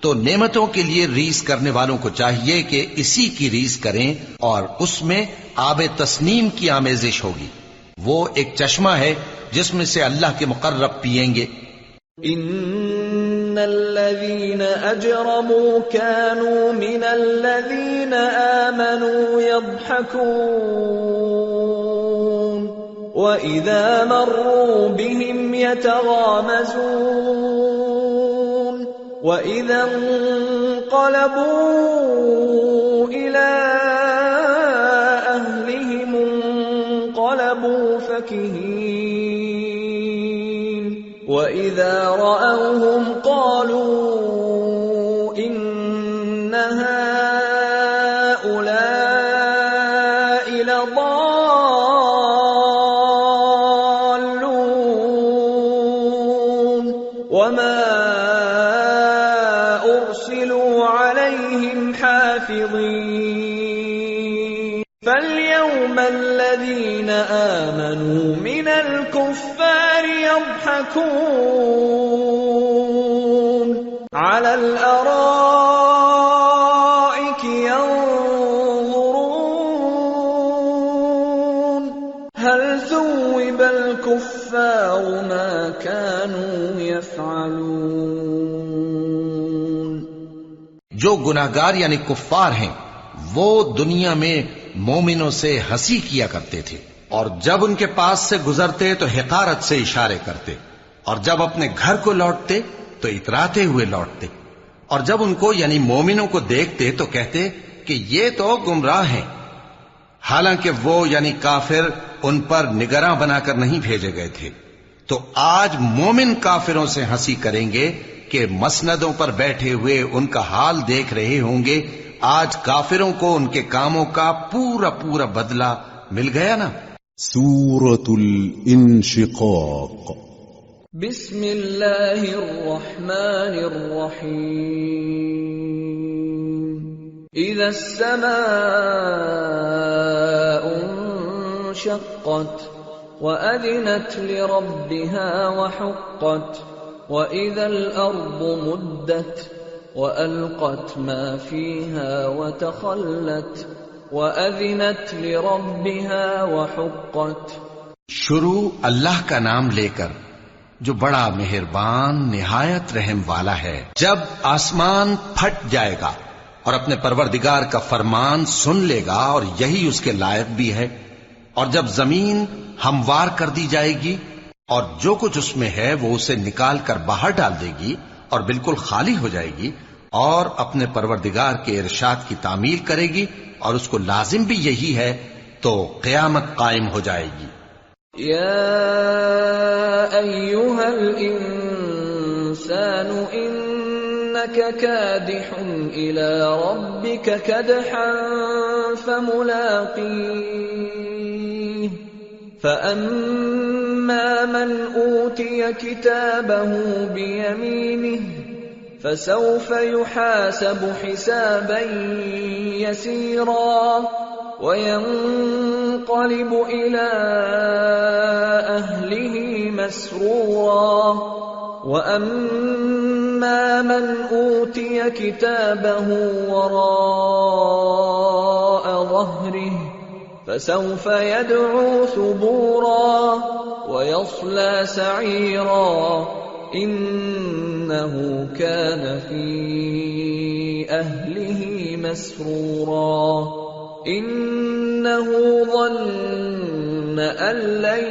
C: تو نعمتوں کے لیے ریس کرنے والوں کو چاہیے کہ اسی کی ریس کریں، اور اس میں آب تسنیم کی آمیزش ہوگی۔ وہ ایک چشمہ ہے جس میں سے اللہ کے مقرب پئیں گے۔
B: ان الذين أجرموا كانوا من الذين آمنوا يضحكون وإذا مروا بهم يتغامزون وإذا انقلبوا إلى أهلهم انقلبوا فكهين وإذا رأوهم قالوا إن هؤلاء لضالون وما أرسلوا عليهم حافظين فاليوم الذين آمنوا من الكفار يضحكون على الأرائك ينظرون هل ثوب الكفار ما كانوا يفعلون.
C: جو گناہگار یعنی کفار ہیں وہ دنیا میں مومنوں سے ہنسی کیا کرتے تھے، اور جب ان کے پاس سے گزرتے تو حقارت سے اشارے کرتے، اور جب اپنے گھر کو لوٹتے تو اتراتے ہوئے لوٹتے، اور جب ان کو یعنی مومنوں کو دیکھتے تو کہتے کہ یہ تو گمراہ ہیں، حالانکہ وہ یعنی کافر ان پر نگراں بنا کر نہیں بھیجے گئے تھے. تو آج مومن کافروں سے ہنسی کریں گے کہ مسندوں پر بیٹھے ہوئے ان کا حال دیکھ رہے ہوں گے. آج کافروں کو ان کے کاموں کا پورا پورا بدلہ مل گیا نا.
A: سورة الانشقاق.
B: بسم اللہ الرحمن الرحیم. اذا السماء انشقت وأذنت لربها وحقت وإذا الأرض مدت وألقت ما فيها وتخلت وأذنت لربها وحقت.
C: شروع اللہ کا نام لے کر جو بڑا مہربان نہایت رحم والا ہے. جب آسمان پھٹ جائے گا اور اپنے پروردگار کا فرمان سن لے گا اور یہی اس کے لائق بھی ہے، اور جب زمین ہموار کر دی جائے گی اور جو کچھ اس میں ہے وہ اسے نکال کر باہر ڈال دے گی اور بالکل خالی ہو جائے گی، اور اپنے پروردگار کے ارشاد کی تعمیل کرے گی اور اس کو لازم بھی یہی ہے، تو قیامت قائم ہو جائے گی.
B: یا ایھا الانسان انک کادح الی ربک کدحا فملاقیہ فأما من أوتي كتابه بيمينه فسوف يحاسب حسابا يسيرا وينقلب إلى أهله مسرورا وأما من أوتي كتابه وراء ظهره فسوف يدعو ثبورا ويصلى سعيرا إنه كان في أهله مسرورا إنه ظن أن لن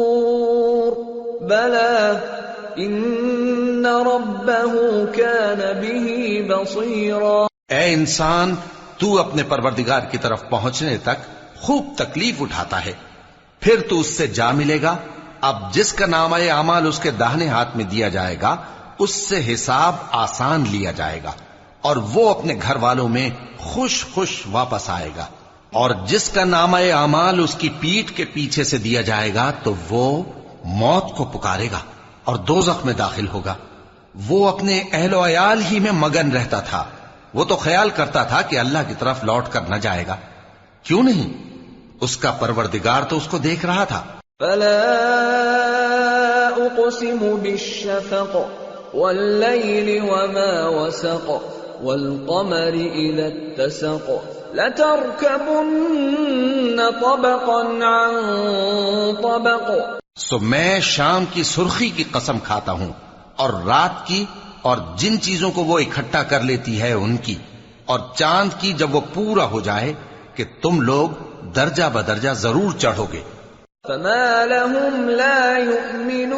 B: يحور بلى إن ربه كان به بصيرا.
C: اے انسان، تو اپنے پروردگار کی طرف پہنچنے تک خوب تکلیف اٹھاتا ہے، پھر تو اس سے جا ملے گا. اب جس کا نامہ اعمال اس کے داہنے ہاتھ میں دیا جائے گا اس سے حساب آسان لیا جائے گا اور وہ اپنے گھر والوں میں خوش خوش واپس آئے گا. اور جس کا نامہ اعمال اس کی پیٹھ کے پیچھے سے دیا جائے گا تو وہ موت کو پکارے گا اور دوزخ میں داخل ہوگا. وہ اپنے اہل و عیال ہی میں مگن رہتا تھا، وہ تو خیال کرتا تھا کہ اللہ کی طرف لوٹ کر نہ جائے گا. کیوں نہیں؟ اس کا پروردگار تو اس کو دیکھ رہا تھا.
B: فلا اقسم بالشفق والليل وما وسق والقمر اذا اتسق لتركبن طبقا عن طبق
C: سو میں شام کی سرخی کی قسم کھاتا ہوں اور رات کی اور جن چیزوں کو وہ اکٹھا کر لیتی ہے ان کی، اور چاند کی جب وہ پورا ہو جائے کہ تم لوگ درجہ بدرجہ ضرور چڑھو گے۔
B: فما لهم لا يؤمنون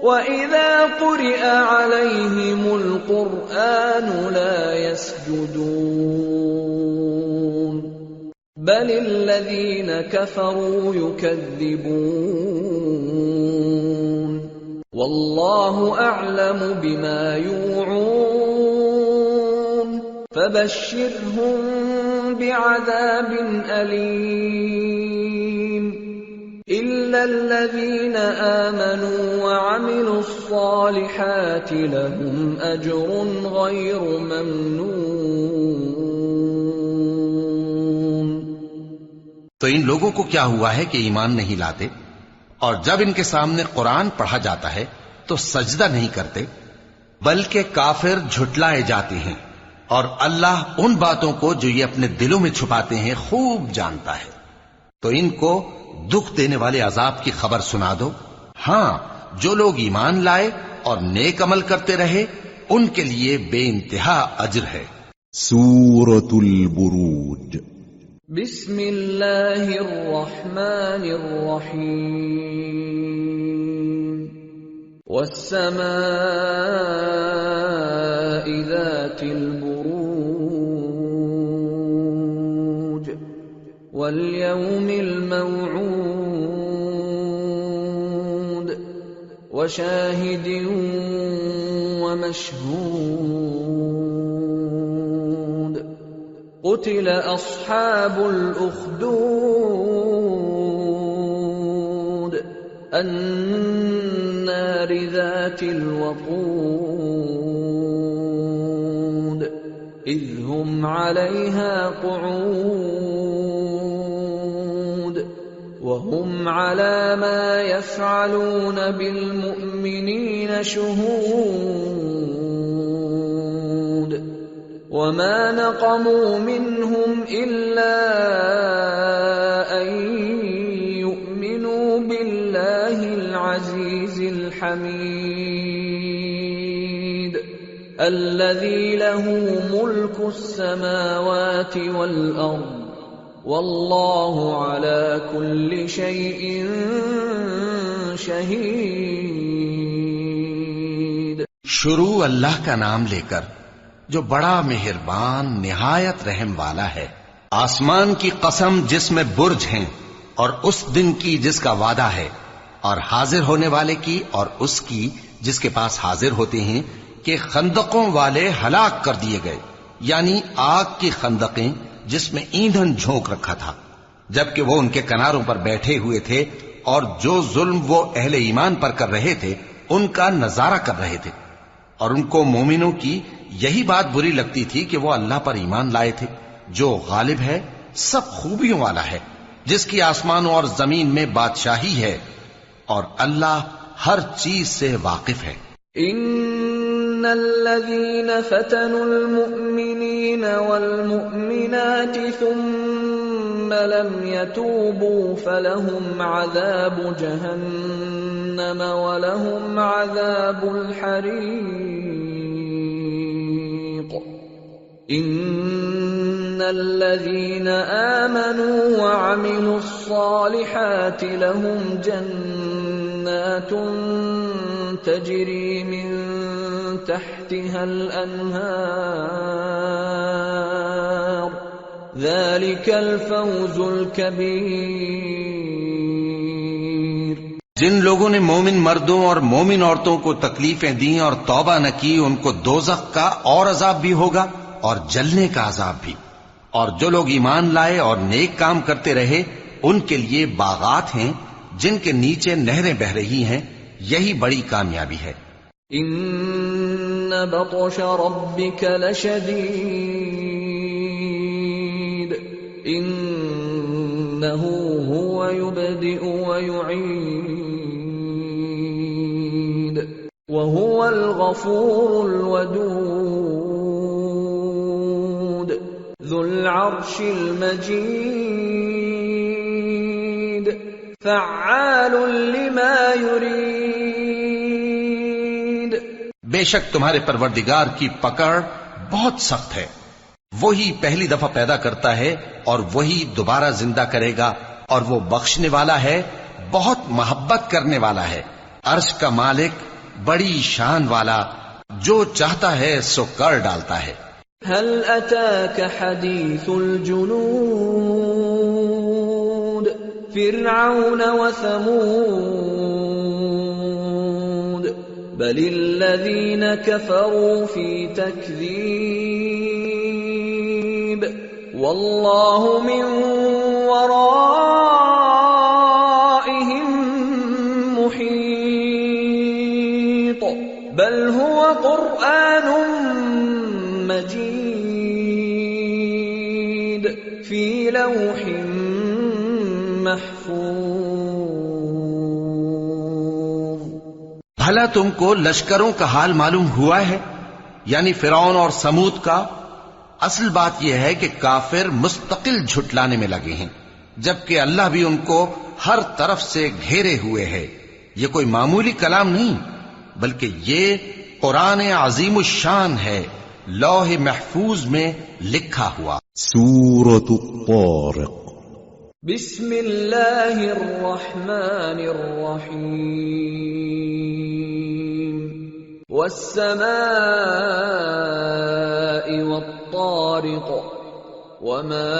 B: وَإِذَا قُرِئَ عَلَيْهِمُ الْقُرْآنُ لَا يَسْجُدُونَ بَلِ الَّذِينَ كَفَرُوا يُكَذِّبُونَ وَاللَّهُ أَعْلَمُ بِمَا يُوعُونَ فَبَشِّرْهُم بِعَذَابٍ أَلِيمٍ إِلَّا الَّذِينَ آمَنُوا وَعَمِلُوا الصَّالِحَاتِ لَهُمْ أَجْرٌ غَيْرُ مَمْنُونٍ۔
C: تو ان لوگوں کو کیا ہوا ہے کہ ایمان نہیں لاتے، اور جب ان کے سامنے قرآن پڑھا جاتا ہے تو سجدہ نہیں کرتے، بلکہ کافر جھٹلائے جاتے ہیں، اور اللہ ان باتوں کو جو یہ اپنے دلوں میں چھپاتے ہیں خوب جانتا ہے۔ تو ان کو دکھ دینے والے عذاب کی خبر سنا دو۔ ہاں، جو لوگ ایمان لائے اور نیک عمل کرتے رہے ان کے لیے بے انتہا اجر ہے۔
A: سورة البروج۔
B: بسم اللہ الرحمن الرحیم۔ والسماء ذات البروج واليوم الموعود وشاهد ومشهود قتل أصحاب الأخدود النار ذات الوقود إذ هم عليها قعود وهم على ما يفعلون بالمؤمنين شهود وما نقموا منهم إلا أن يؤمنوا بالله العزيز الحميد الذي له ملك السماوات والأرض واللہ علی کل شیء شہید۔
C: شروع اللہ کا نام لے کر جو بڑا مہربان نہایت رحم والا ہے۔ آسمان کی قسم جس میں برج ہیں، اور اس دن کی جس کا وعدہ ہے، اور حاضر ہونے والے کی اور اس کی جس کے پاس حاضر ہوتے ہیں کہ خندقوں والے ہلاک کر دیے گئے، یعنی آگ کی خندقیں جس میں ایندھن جھونک رکھا تھا، جبکہ وہ ان کے کناروں پر بیٹھے ہوئے تھے، اور جو ظلم وہ اہل ایمان پر کر رہے تھے ان کا نظارہ کر رہے تھے، اور ان کو مومنوں کی یہی بات بری لگتی تھی کہ وہ اللہ پر ایمان لائے تھے جو غالب ہے، سب خوبیوں والا ہے، جس کی آسمانوں اور زمین میں بادشاہی ہے، اور اللہ ہر چیز سے واقف ہے۔
B: ان الذين فتنوا المؤمنين والمؤمنات ثم لم يتوبوا فلهم عذاب جهنم ولهم عذاب الحريق ان الذين آمنوا وعملوا الصالحات لهم جنات تجري من تحتها الأنهار ذلك الفوز الكبير۔
C: جن لوگوں نے مومن مردوں اور مومن عورتوں کو تکلیفیں دیں اور توبہ نہ کی ان کو دوزخ کا اور عذاب بھی ہوگا اور جلنے کا عذاب بھی، اور جو لوگ ایمان لائے اور نیک کام کرتے رہے ان کے لیے باغات ہیں جن کے نیچے نہریں بہ رہی ہیں، یہی بڑی کامیابی ہے۔
B: ان بطش ربک لشدید انه هو يبدئ ويعيد وهو الغفور الودود ذو العرش المجيد فعال لما يريد.
C: بے شک تمہارے پروردگار کی پکڑ بہت سخت ہے. وہی پہلی دفعہ پیدا کرتا ہے اور وہی دوبارہ زندہ کرے گا، اور وہ بخشنے والا ہے، بہت محبت کرنے والا ہے، عرش کا مالک، بڑی شان والا، جو چاہتا ہے سو کر ڈالتا ہے.
B: هل أتاك حديث الجنود فرعون وثمود بل الذين كفروا في تكذيب والله من ورائهم محيط بل هو قرآن مجید فی لوح محفوظ.
C: بھلا تم کو لشکروں کا حال معلوم ہوا ہے، یعنی فرعون اور سمود کا؟ اصل بات یہ ہے کہ کافر مستقل جھٹلانے میں لگے ہیں، جبکہ اللہ بھی ان کو ہر طرف سے گھیرے ہوئے ہے. یہ کوئی معمولی کلام نہیں، بلکہ یہ قرآن عظیم الشان ہے، لوح محفوظ میں لکھا ہوا.
A: سورة الطارق.
B: بسم اللہ الرحمن الرحیم. والسماء والطارق وما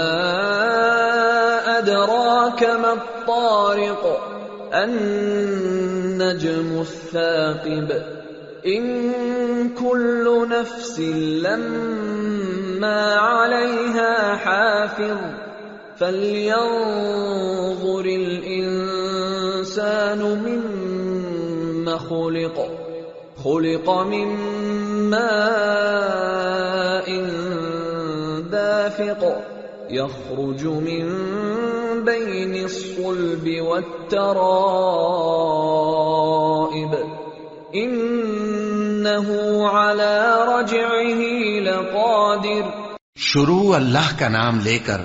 B: أدراك ما الطارق النجم الثاقب إن كل نفس لما عليها حافظ فلينظر الإنسان مما خلق من ماء دافق يخرج من بين الصلب والترائب إنه على رجعه لقادر.
C: شروع اللہ کا نام لے کر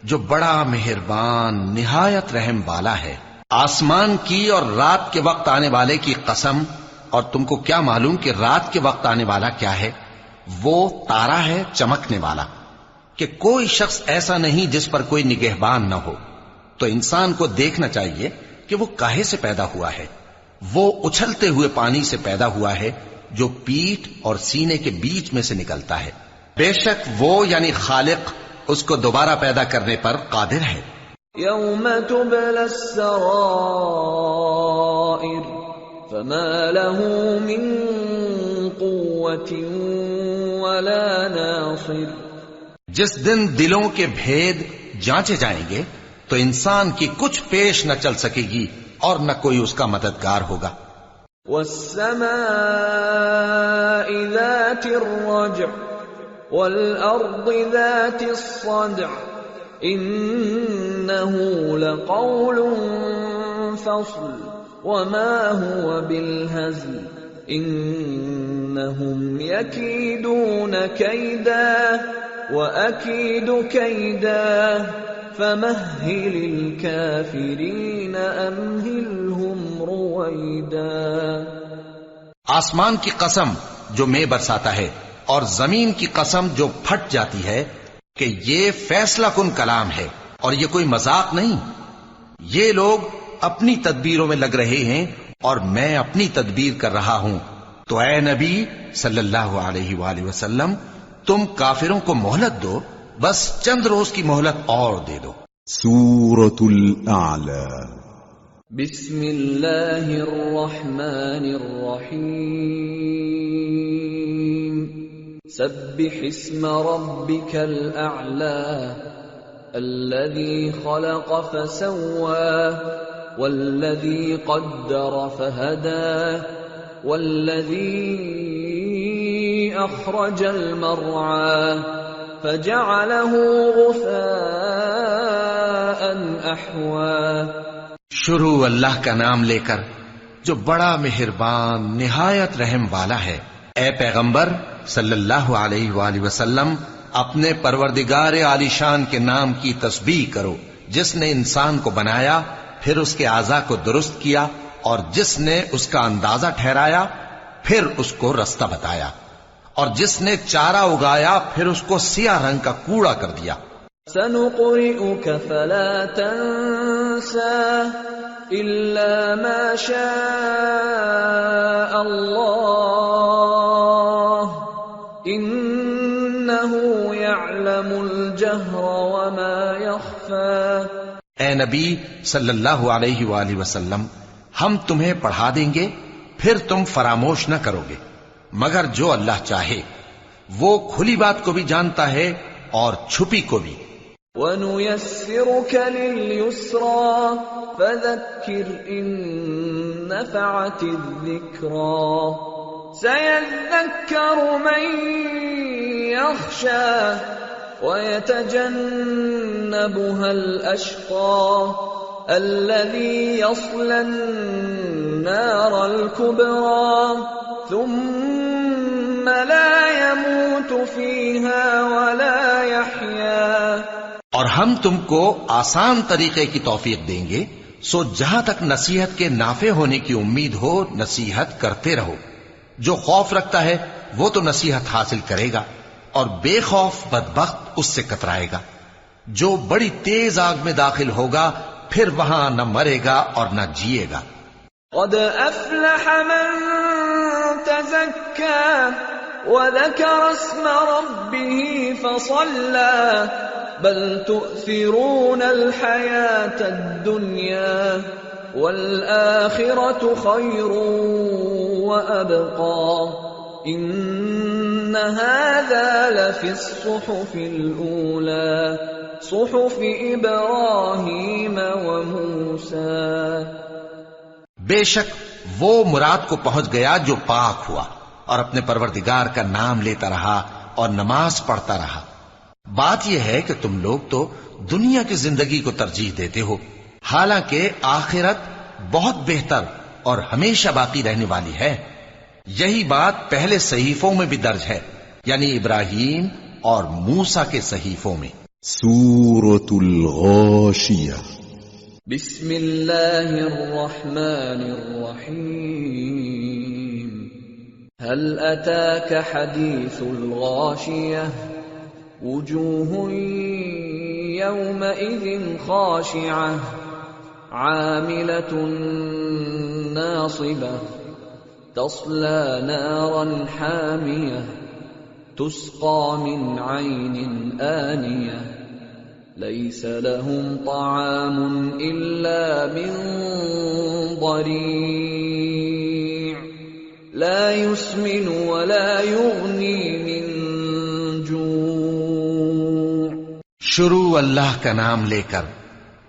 C: جو بڑا مہربان نہایت رحم والا ہے. آسمان کی اور رات کے وقت آنے والے کی قسم، اور تم کو کیا معلوم کہ رات کے وقت آنے والا کیا ہے؟ وہ تارا ہے چمکنے والا، کہ کوئی شخص ایسا نہیں جس پر کوئی نگہبان نہ ہو. تو انسان کو دیکھنا چاہیے کہ وہ کاہے سے پیدا ہوا ہے. وہ اچھلتے ہوئے پانی سے پیدا ہوا ہے جو پیٹھ اور سینے کے بیچ میں سے نکلتا ہے. بے شک وہ یعنی خالق اس کو دوبارہ پیدا کرنے پر قادر ہے.
B: یوم تبلی السرائر فما له من قوة ولا ناصر.
C: جس دن دلوں کے بھید جانچے جائیں گے تو انسان کی کچھ پیش نہ چل سکے گی اور نہ کوئی اس کا مددگار ہوگا.
B: والسماء ذات الرجع والأرض ذات الصدع إنه لقول فصل وما هو بالهزل إنهم يكيدون كيدا وأكيد كيدا فمهل الكافرين أمهلهم رويدا.
C: آسمان کی قسم جو مے برساتا ہے اور زمین کی قسم جو پھٹ جاتی ہے کہ یہ فیصلہ کن کلام ہے اور یہ کوئی مذاق نہیں. یہ لوگ اپنی تدبیروں میں لگ رہے ہیں اور میں اپنی تدبیر کر رہا ہوں. تو اے نبی صلی اللہ علیہ وآلہ وسلم تم کافروں کو مہلت دو، بس چند روز کی مہلت اور دے دو.
A: سورة الأعلى.
B: بسم اللہ الرحمن الرحیم. سبح اسم ربك الأعلى الذي خلق فسوى والذي قدر فهدى والذي أخرج المرعى فجعله غثاء أحوى.
C: شروع اللہ کا نام لے کر جو بڑا مہربان نہایت رحم والا ہے. اے پیغمبر صلی اللہ علیہ وآلہ وسلم اپنے پروردگار عالی شان کے نام کی تسبیح کرو جس نے انسان کو بنایا پھر اس کے اعضاء کو درست کیا، اور جس نے اس کا اندازہ ٹھہرایا پھر اس کو رستہ بتایا، اور جس نے چارہ اگایا پھر اس کو سیاہ رنگ کا کوڑا کر دیا۔
B: سنقرئك فلا تنسى إلا ما شاء الله إنه يعلم الجهر وما يخفى۔
C: اے نبی صلی اللہ علیہ وآلہ وسلم، ہم تمہیں پڑھا دیں گے پھر تم فراموش نہ کرو گے، مگر جو اللہ چاہے، وہ کھلی بات کو بھی جانتا ہے اور چھپی کو بھی۔
B: وَنُيَسِّرُكَ لِلْيُسْرَى فَذَكِّرْ إِن نَّفَعَتِ الذِّكْرَى سَيَذَّكَّرُ مَن يَخْشَى وَيَتَجَنَّبُهَا الْأَشْقَى الَّذِي يَصْلَى النَّارَ الْكُبْرَى ثُمَّ لَا يَمُوتُ فِيهَا وَلَا يَحْيَى۔
C: اور ہم تم کو آسان طریقے کی توفیق دیں گے، سو جہاں تک نصیحت کے نافع ہونے کی امید ہو نصیحت کرتے رہو۔ جو خوف رکھتا ہے وہ تو نصیحت حاصل کرے گا، اور بے خوف بدبخت اس سے کترائے گا۔ جو بڑی تیز آگ میں داخل ہوگا پھر وہاں نہ مرے گا اور نہ جیے گا۔
B: قد افلح من تزكى وذكر اسم ربه فصلى بل تؤثرون الحياة الدنيا والآخرة خير وأبقى إن هذا لفي الصحف الأولى صحف إبراهيم وموسى۔
C: بے شک وہ مراد کو پہنچ گیا جو پاک ہوا اور اپنے پروردگار کا نام لیتا رہا اور نماز پڑھتا رہا۔ بات یہ ہے کہ تم لوگ تو دنیا کی زندگی کو ترجیح دیتے ہو، حالانکہ آخرت بہت بہتر اور ہمیشہ باقی رہنے والی ہے۔ یہی بات پہلے صحیفوں میں بھی درج ہے، یعنی ابراہیم اور موسیٰ کے صحیفوں میں۔
A: سورة الغاشية۔
B: بسم اللہ الرحمن الرحیم۔ هل اتاك حدیث الغاشیة وجوه يومئذ خاشعة عاملة ناصبة تصلى نارا حامية تسقى من عين آنية ليس لهم طعام إلا من ضريع لا يسمن ولا يغني من جوع۔
C: شروع اللہ کا نام لے کر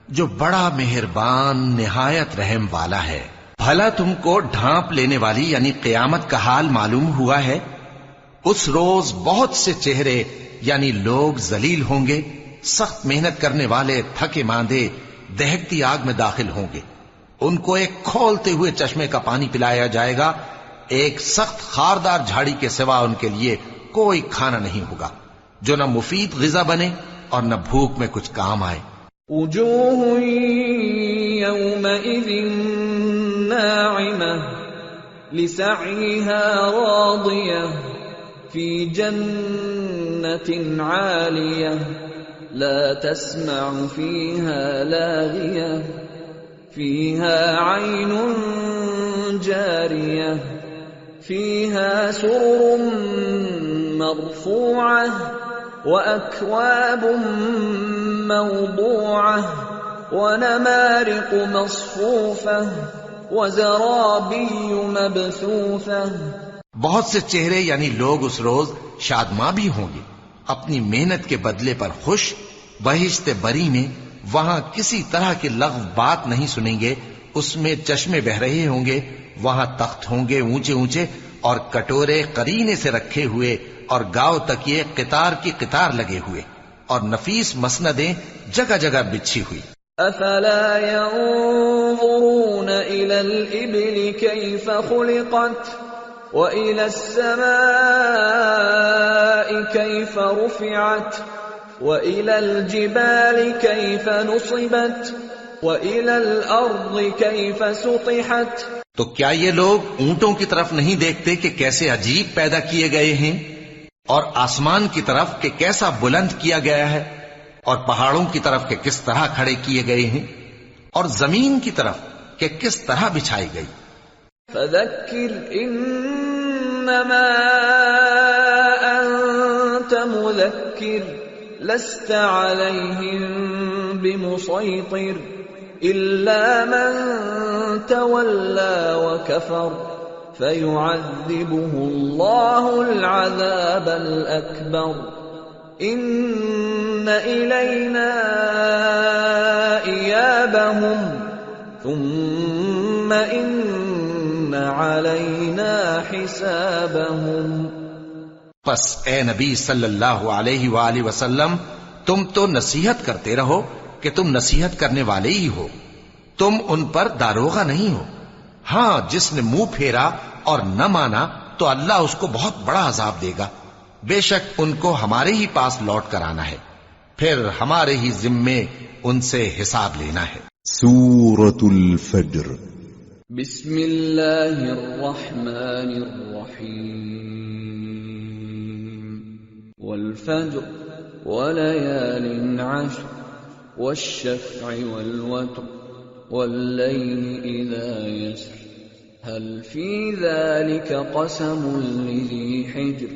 C: جو بڑا مہربان نہایت رحم والا ہے۔ بھلا تم کو ڈھانپ لینے والی یعنی قیامت کا حال معلوم ہوا ہے؟ اس روز بہت سے چہرے یعنی لوگ ذلیل ہوں گے، سخت محنت کرنے والے تھکے ماندے دہکتی آگ میں داخل ہوں گے۔ ان کو ایک کھولتے ہوئے چشمے کا پانی پلایا جائے گا، ایک سخت خاردار جھاڑی کے سوا ان کے لیے کوئی کھانا نہیں ہوگا جو نہ مفید غذا بنے اور نہ بھوک میں کچھ کام آئے۔
B: وجوه يومئذ ناعمة لسعيها راضية في جنة عالية لا تسمع فيها لاغية فيها عين جارية فيها سرر مرفوعة وأكواب موضوعة ونمارق مصفوفة وزرابي مبثوثة۔
C: بہت سے چہرے یعنی لوگ اس روز شادماں بھی ہوں گے، اپنی محنت کے بدلے پر خوش، بہشت بری میں وہاں کسی طرح کی لغو بات نہیں سنیں گے، اس میں چشمے بہ رہے ہوں گے، وہاں تخت ہوں گے اونچے اونچے اور کٹورے قرینے سے رکھے ہوئے اور گاؤ تکیے قطار کی قطار لگے ہوئے اور نفیس مسندیں جگہ جگہ بچھی ہوئی۔
B: افلا ينظرون الى الابل كيف خلقت والى السماء كيف رفعت والى الجبال كيف نصبت وإلى الأرض كيف سطحت
C: تو کیا یہ لوگ اونٹوں کی طرف نہیں دیکھتے کہ کیسے عجیب پیدا کیے گئے ہیں، اور آسمان کی طرف کہ کیسا بلند کیا گیا ہے، اور پہاڑوں کی طرف کہ کس طرح کھڑے کیے گئے ہیں، اور زمین کی طرف کہ کس طرح بچھائی گئی۔
B: فذكر إنما أنت مذكر لست عليهم بمسيطر إلا من تولى وكفر فيعذبه الله العذاب الأكبر إن إلينا إيابهم ثم إن علينا حسابهم۔
C: پس اے نبی صلی اللہ علیہ وآلہ وسلم، تم تو نصیحت کرتے رہو کہ تم نصیحت کرنے والے ہی ہو، تم ان پر داروغہ نہیں ہو۔ ہاں، جس نے منہ پھیرا اور نہ مانا تو اللہ اس کو بہت بڑا عذاب دے گا۔ بے شک ان کو ہمارے ہی پاس لوٹ کر آنا ہے، پھر ہمارے ہی ذمے ان سے حساب لینا ہے۔
A: سورة الفجر۔
B: بسم اللہ الرحمن الرحیم۔ والفجر وليال عشر والشفع والوتر والليل إذا يسر هل في ذلك قسم لذي حجر۔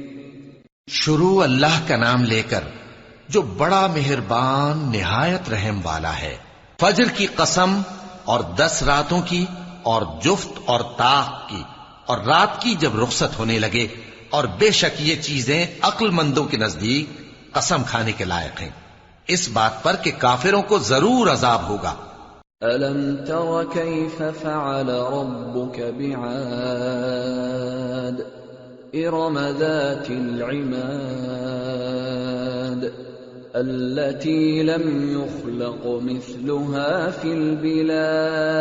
C: شروع اللہ کا نام لے کر جو بڑا مہربان نہایت رحم والا ہے۔ فجر کی قسم، اور 10 راتوں کی، اور جفت اور طاق کی، اور رات کی جب رخصت ہونے لگے، اور بے شک یہ چیزیں عقل مندوں کے نزدیک قسم کھانے کے لائق ہیں، اس بات پر کہ کافروں کو ضرور عذاب ہوگا۔
B: أَلَمْ تَرَ كَيْفَ فَعَلَ رَبُّكَ بِعَادٍ إِرَمَ ذَاتِ الْعِمَادِ التي لم يخلق مثلها في البلاد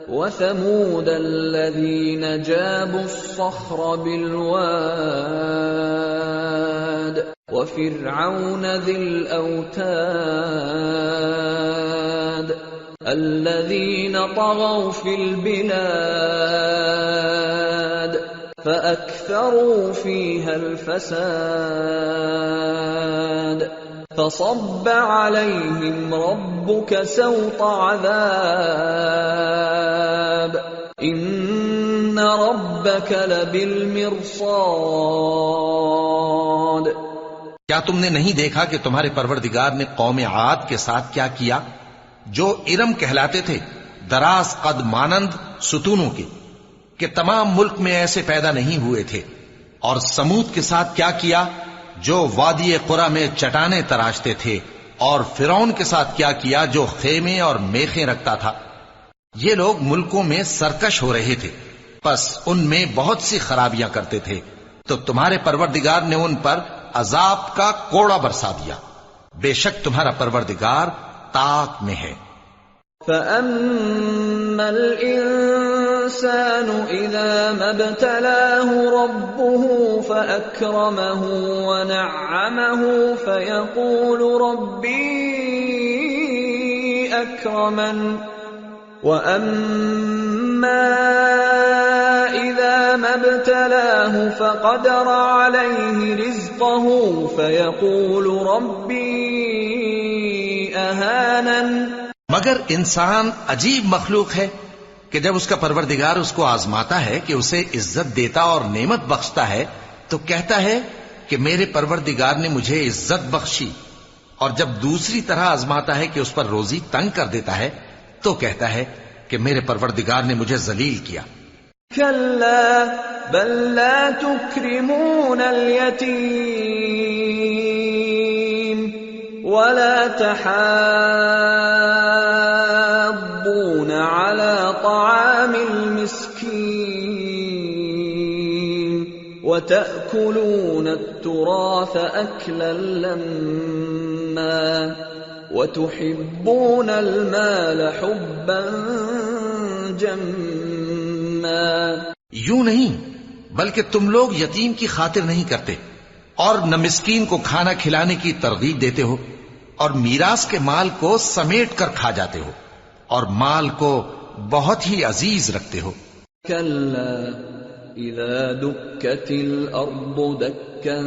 B: وثمود الذين جابوا الصخر بالواد وفرعون ذي الأوتاد الذين طغوا في البلاد فأكثروا فيها الفساد فصب عليهم ربك سوط عذاب إن ربك لبالمرصاد۔
C: کیا تم نے نہیں دیکھا کہ تمہارے پروردگار نے قوم عاد کے ساتھ کیا کیا، جو ارم کہلاتے تھے، دراز قد مانند ستونوں کے، کہ تمام ملک میں ایسے پیدا نہیں ہوئے تھے، اور سمود کے ساتھ کیا کیا، جو وادی قرا میں چٹانیں تراشتے تھے، اور فرعون کے ساتھ کیا کیا، جو خیمے اور میخیں رکھتا تھا۔ یہ لوگ ملکوں میں سرکش ہو رہے تھے، پس ان میں بہت سی خرابیاں کرتے تھے، تو تمہارے پروردگار نے ان پر عذاب کا کوڑا برسا دیا۔ بے شک تمہارا پروردگار طاق میں ہے۔
B: فَأَمَّا الْإِنسَانُ إِذَا مَا ابْتَلَاهُ رَبُّهُ فَأَكْرَمَهُ وَنَعَّمَهُ فَيَقُولُ رَبِّي أَكْرَمَنِ وَأَمَّا إِذَا مَا ابْتَلَاهُ فَقَدَرَ عَلَيْهِ رِزْقَهُ فَيَقُولُ رَبِّي أَهَانَنِ۔
C: مگر انسان عجیب مخلوق ہے کہ جب اس کا پروردگار اس کو آزماتا ہے کہ اسے عزت دیتا اور نعمت بخشتا ہے تو کہتا ہے کہ میرے پروردگار نے مجھے عزت بخشی، اور جب دوسری طرح آزماتا ہے کہ اس پر روزی تنگ کر دیتا ہے تو کہتا ہے کہ میرے پروردگار نے مجھے ذلیل کیا۔
B: كلا بل لا تكرمون اليتيم ولا تحاضون على طعام المسكين وتأكلون التراث أكلا لما وتحبون المال حبا جما۔
C: یوں نہیں، بلکہ تم لوگ یتیم کی خاطر نہیں کرتے، اور نہ مسکین کو کھانا کھلانے کی ترغیب دیتے ہو، اور میراث کے مال کو سمیٹ کر کھا جاتے ہو اور مال کو بہت ہی عزیز رکھتے ہو.
B: كلا إذا دكت الأرض دكا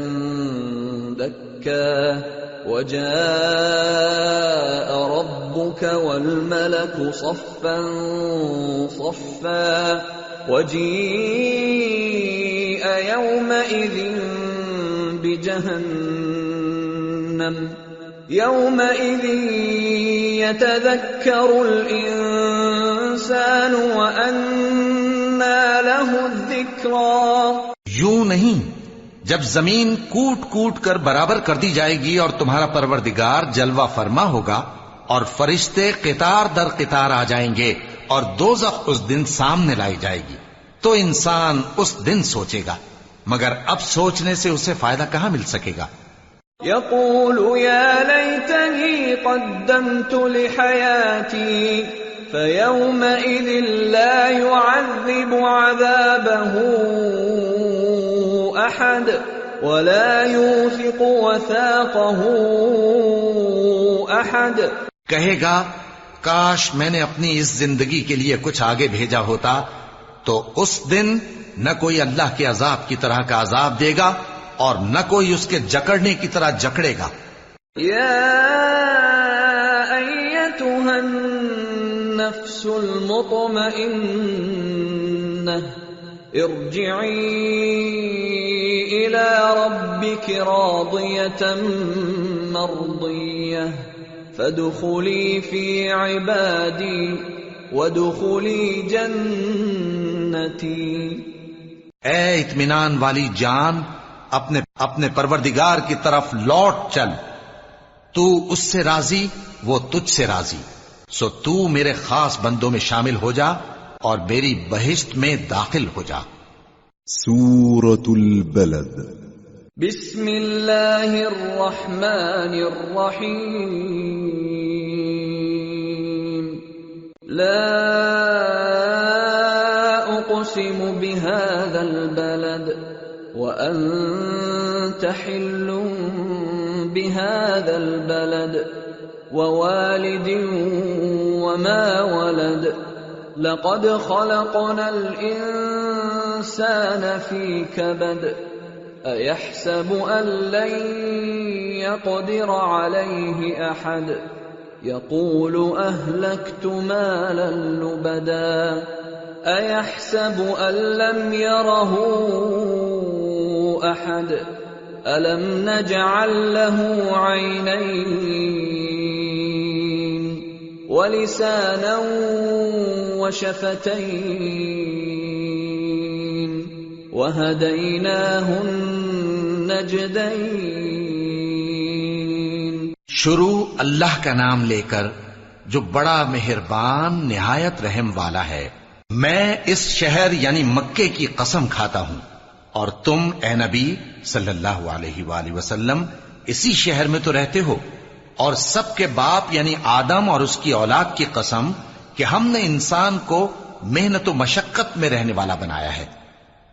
B: دكا وجاء ربك والملك صفا صفا وجيء يومئذ بجهنم يومئذ يتذكر الإنسان وأنى له الذكرى.
C: یوں نہیں، جب زمین کوٹ کوٹ کر برابر کر دی جائے گی اور تمہارا پروردگار جلوہ فرما ہوگا اور فرشتے قطار در قطار آ جائیں گے اور دوزخ اس دن سامنے لائی جائے گی، تو انسان اس دن سوچے گا، مگر اب سوچنے سے اسے فائدہ کہاں مل سکے گا.
B: يقول يا ليتني قدمت لحياتي فيومئذ لا يعذب عذابه أحد ولا يوثق وثاقه أحد.
C: کہے گا کاش میں نے اپنی اس زندگی کے لیے کچھ آگے بھیجا ہوتا تو اس دن نہ کوئی اللہ کے عذاب کی طرح کا عذاب دے گا اور نہ کوئی اس کے جکڑنے کی طرح جکڑے گا.
B: يا أيتها النفس المطمئنة ارجعي إلى ربك راضية مرضية فادخلي في عبادي وادخلي جنتي.
C: اے اطمینان والی جان، اپنے پروردگار کی طرف لوٹ چل، تو اس سے راضی، وہ تجھ سے راضی، سو تو میرے خاص بندوں میں شامل ہو جا اور میری بہشت میں داخل ہو جا.
A: سورة البلد.
B: بسم اللہ الرحمن الرحیم. لا اقسم بهذا البلد وأنت حل بهذا البلد ووالد وما ولد لقد خلقنا الإنسان في كبد أيحسب أن لن يقدر عليه أحد يقول أهلكت مالا لبدا أيحسب أن لم يره أحد ألم نجعل له عينين ولسانا وشفتين وهديناه النجدين.
C: شروع اللہ کا نام لے کر جو بڑا مہربان نہایت رحم والا ہے. میں اس شہر یعنی مکے کی قسم کھاتا ہوں، اور تم اے نبی صلی اللہ علیہ وآلہ وسلم اسی شہر میں تو رہتے ہو، اور سب کے باپ یعنی آدم اور اس کی اولاد کی قسم کہ ہم نے انسان کو محنت و مشقت میں رہنے والا بنایا ہے.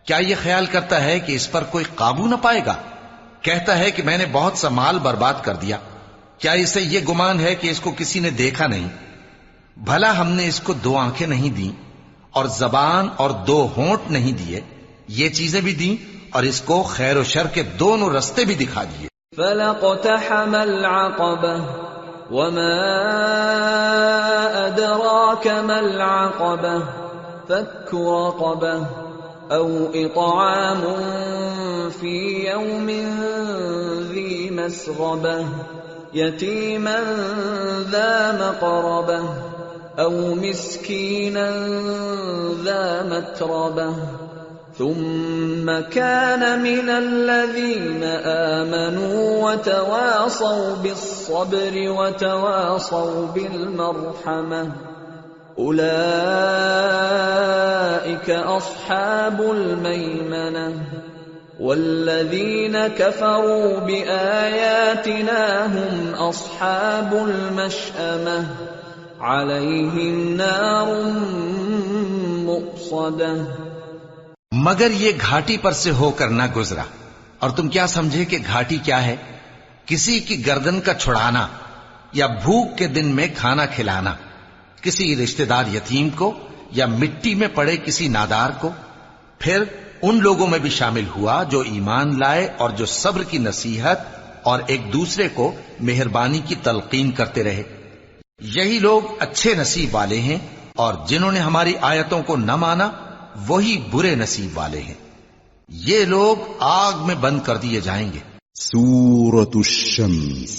C: کیا یہ خیال کرتا ہے کہ اس پر کوئی قابو نہ پائے گا؟ کہتا ہے کہ میں نے بہت سا مال برباد کر دیا. کیا اسے یہ گمان ہے کہ اس کو کسی نے دیکھا نہیں؟ بھلا ہم نے اس کو 2 آنکھیں نہیں دیں اور زبان اور 2 ہونٹ نہیں دیے؟ یہ چیزیں بھی دیں اور اس کو خیر و شر کے دونوں رستے بھی دکھا دیے.
B: فلقتحم العقبة وما أدراك ما العقبة فك رقبة أو إطعام في يوم ذي مسغبة يتيما ذا مقربة أو مسكينا ذا متربة ثم كان من الذين آمنوا وتواصوا بالصبر وتواصوا بالمرحمة أولئك أصحاب الميمنة والذين كفروا بآياتنا هم أصحاب المشأمة عليهم نار مؤصدة.
C: مگر یہ گھاٹی پر سے ہو کر نہ گزرا، اور تم کیا سمجھے کہ گھاٹی کیا ہے؟ کسی کی گردن کا چھڑانا یا بھوک کے دن میں کھانا کھلانا کسی رشتہ دار یتیم کو یا مٹی میں پڑے کسی نادار کو. پھر ان لوگوں میں بھی شامل ہوا جو ایمان لائے اور جو صبر کی نصیحت اور ایک دوسرے کو مہربانی کی تلقین کرتے رہے. یہی لوگ اچھے نصیب والے ہیں، اور جنہوں نے ہماری آیتوں کو نہ مانا وہی برے نصیب والے ہیں. یہ لوگ آگ میں بند کر دیے جائیں گے.
A: سورة الشمس.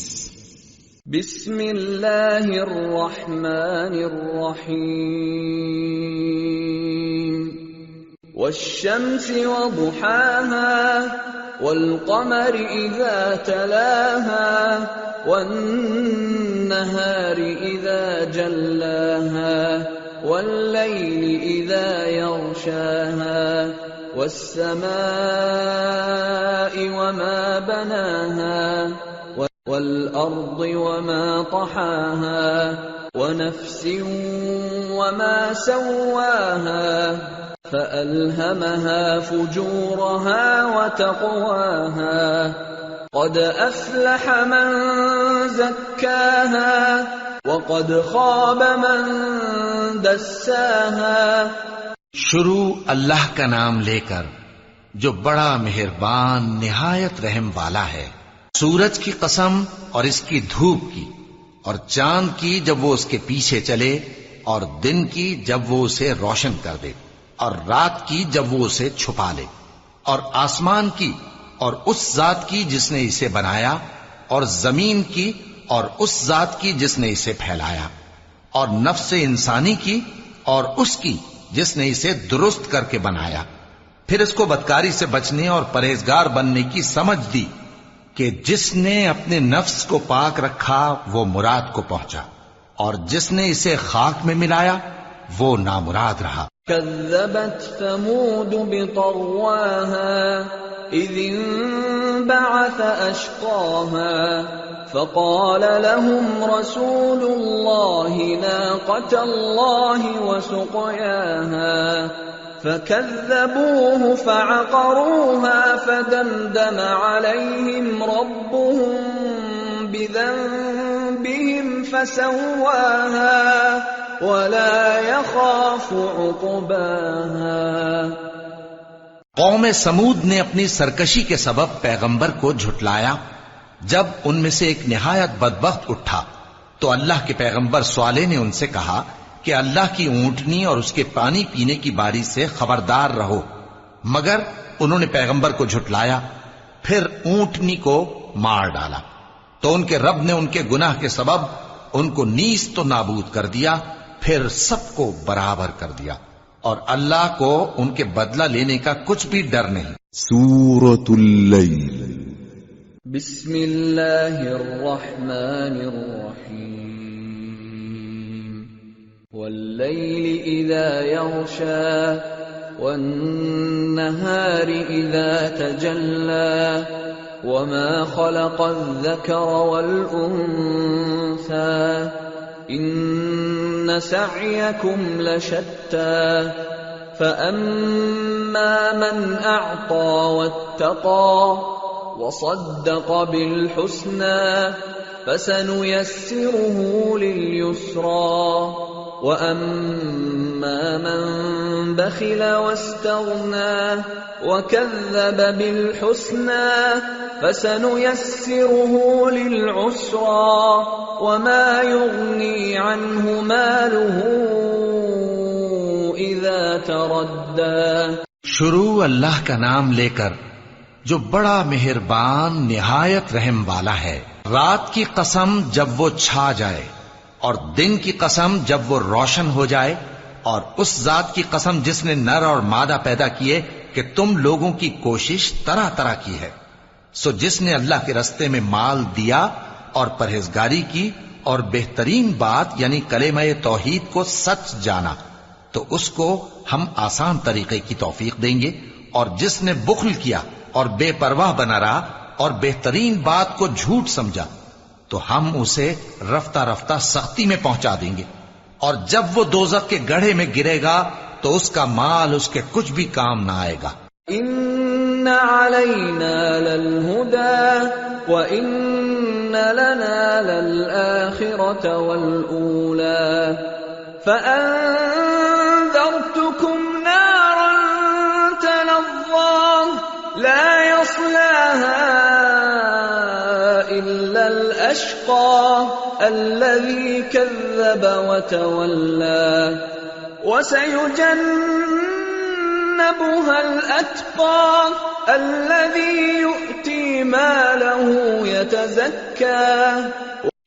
B: بسم اللہ الرحمن الرحیم. والشمس وضحاها والقمر اذا تلاها والنهار اذا جلاها والليل اذا يغشاها والسماء وما بناها والأرض وما طحاها ونفس وما سواها فألهمها فجورها وتقواها قد أفلح من زكاها وقد خاب من دساها.
C: شروع اللہ کا نام لے کر جو بڑا مہربان نہایت رحم والا ہے. سورج کی قسم اور اس کی دھوپ کی، اور چاند کی جب وہ اس کے پیچھے چلے، اور دن کی جب وہ اسے روشن کر دے، اور رات کی جب وہ اسے چھپا لے، اور آسمان کی اور اس ذات کی جس نے اسے بنایا، اور زمین کی اور اس ذات کی جس نے اسے پھیلایا، اور نفس انسانی کی اور اس کی جس نے اسے درست کر کے بنایا. پھر اس کو بدکاری سے بچنے اور پرہیزگار بننے کی سمجھ دی کہ جس نے اپنے نفس کو پاک رکھا وہ مراد کو پہنچا، اور جس نے اسے خاک میں ملایا وہ نامراد رہا.
B: كذبت ثمود بطغواها إذ انبعث أشقاها فقال لهم رسول الله ناقة الله وسقياها فكذبوه فعقروها فدمدم عليهم ربهم بذنبهم فسواها ولا يخاف عقباها.
C: قوم سمود نے اپنی سرکشی کے سبب پیغمبر کو جھٹلایا. جب ان میں سے ایک نہایت بدبخت اٹھا تو اللہ کے پیغمبر صالح نے ان سے کہا کہ اللہ کی اونٹنی اور اس کے پانی پینے کی باری سے خبردار رہو. مگر انہوں نے پیغمبر کو جھٹلایا، پھر اونٹنی کو مار ڈالا. تو ان کے رب نے ان کے گناہ کے سبب ان کو نیست و نابود کر دیا، پھر سب کو برابر کر دیا، اور اللہ کو ان کے بدلہ لینے کا کچھ بھی ڈر نہیں.
A: سورة اللیل.
B: بسم اللہ الرحمن الرحیم. واللیل اذا یغشا والنہار اذا تجلا وما خلق الذکر والانثى ان سعیکم لشتى فأما من اعطى واتقى وصدق بالحسنى فسنيسره لليسرى وأما من بخل واستغنى وكذب بالحسنى فسنيسره للعسرى وما يغني عنه ماله إذا تردى.
C: شروع اللہ کا نام لے کر جو بڑا مہربان نہایت رحم والا ہے. رات کی قسم جب وہ چھا جائے، اور دن کی قسم جب وہ روشن ہو جائے، اور اس ذات کی قسم جس نے نر اور مادہ پیدا کیے کہ تم لوگوں کی کوشش طرح طرح کی ہے. سو جس نے اللہ کے رستے میں مال دیا اور پرہیزگاری کی اور بہترین بات یعنی کلمہ توحید کو سچ جانا تو اس کو ہم آسان طریقے کی توفیق دیں گے، اور جس نے بخل کیا اور بے پرواہ بنا رہا اور بہترین بات کو جھوٹ سمجھا تو ہم اسے رفتہ رفتہ سختی میں پہنچا دیں گے، اور جب وہ دوزخ کے گڑھے میں گرے گا تو اس کا مال اس کے کچھ بھی کام نہ آئے گا.
B: ان علینا للہدی وان لنا للآخرة والأولى فأنذرتكم نارا تلظى لا يصلاها إلا الأشقى الذي كذب وتولى وسيجنبها الأتقى الذي يؤتي ماله يتزكى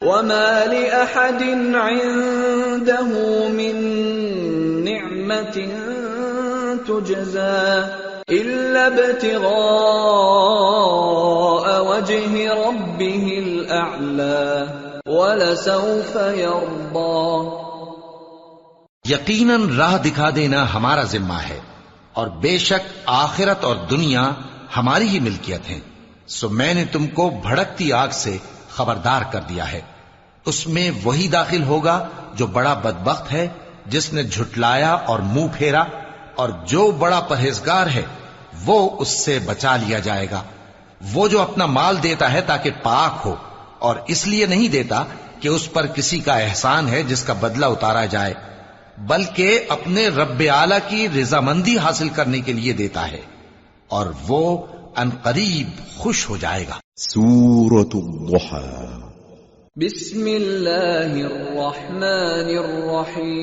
B: وما لأحد عنده من نعمة تجزى إلا ابتغاء وجه ربه الأعلى وَلَسَوْفَ يَرْضَى۔
C: یقیناً راہ دکھا دینا ہمارا ذمہ ہے، اور بے شک آخرت اور دنیا ہماری ہی ملکیت ہیں، سو میں نے تم کو بھڑکتی آگ سے خبردار کر دیا ہے، اس میں وہی داخل ہوگا جو بڑا بدبخت ہے، جس نے جھٹلایا اور منہ پھیرا، اور جو بڑا پرہیزگار ہے وہ اس سے بچا لیا جائے گا۔ وہ جو اپنا مال دیتا ہے تاکہ پاک ہو، اور اس لیے نہیں دیتا کہ اس پر کسی کا احسان ہے جس کا بدلہ اتارا جائے، بلکہ اپنے رب اعلیٰ کی رضامندی حاصل کرنے کے لیے دیتا ہے، اور وہ عنقریب خوش ہو جائے گا۔
A: سورة الضحى۔
B: بسم اللہ الرحمن الرحیم۔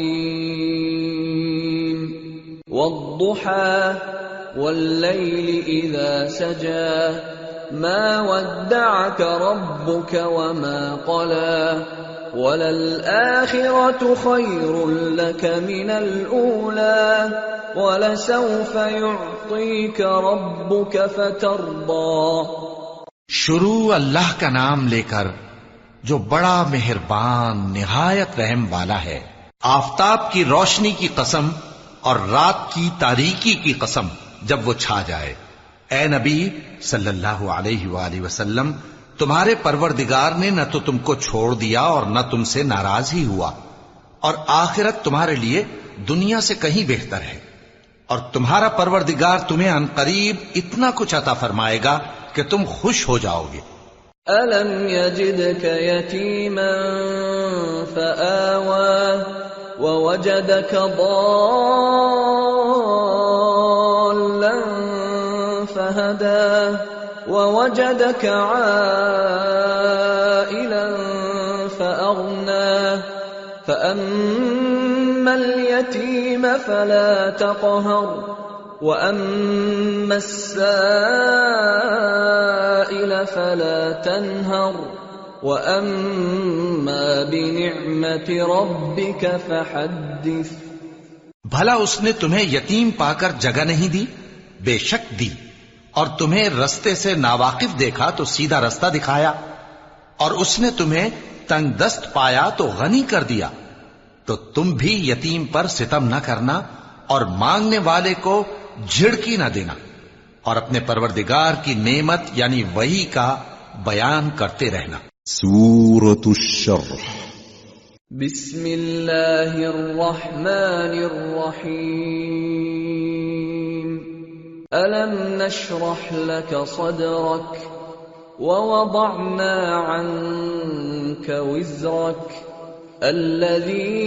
B: والضحى واللیل اذا سجى ما ودعك ربك وما قلى وللآخرة خير لك من الأولى ولسوف يعطيك ربك فترضى۔
C: شروع اللہ کا نام لے کر جو بڑا مہربان نہایت رحم والا ہے۔ آفتاب کی روشنی کی قسم اور رات کی تاریکی کی قسم جب وہ چھا جائے۔ اے نبی صلی اللہ علیہ وآلہ وسلم، تمہارے پروردگار نے نہ تو تم کو چھوڑ دیا اور نہ تم سے ناراض ہی ہوا، اور آخرت تمہارے لیے دنیا سے کہیں بہتر ہے، اور تمہارا پروردگار تمہیں عنقریب اتنا کچھ عطا فرمائے گا کہ تم خوش ہو جاؤ گے۔
B: أَلَمْ يَجِدْكَ يَتِيمًا فَآوَى وَوَجَدَكَ ضَالًّا فَهَدَى وَوَجَدَكَ عَائِلًا فَأَغْنَى فَأَمَّا الْيَتِيمَ فَلَا تَقْهَرْ وَأَمَّا السَّائِلَ فَلَا تَنْهَرْ وَأَمَّا بِنِعْمَةِ رَبِّكَ فَحَدِّثْ۔
C: بھلا اس نے تمہیں یتیم پا کر جگہ نہیں دی؟ بے شک دی، اور تمہیں رستے سے ناواقف دیکھا تو سیدھا رستہ دکھایا، اور اس نے تمہیں تنگ دست پایا تو غنی کر دیا، تو تم بھی یتیم پر ستم نہ کرنا اور مانگنے والے کو جھڑکی نہ دینا، اور اپنے پروردگار کی نعمت یعنی وحی کا بیان کرتے رہنا۔
A: سورة الشرح۔
B: بسم اللہ الرحمن الرحیم۔ أَلَمْ نَشْرَحْ لَكَ صَدْرَكَ وَوَضَعْنَا عَنْكَ وِزْرَكَ الَّذِي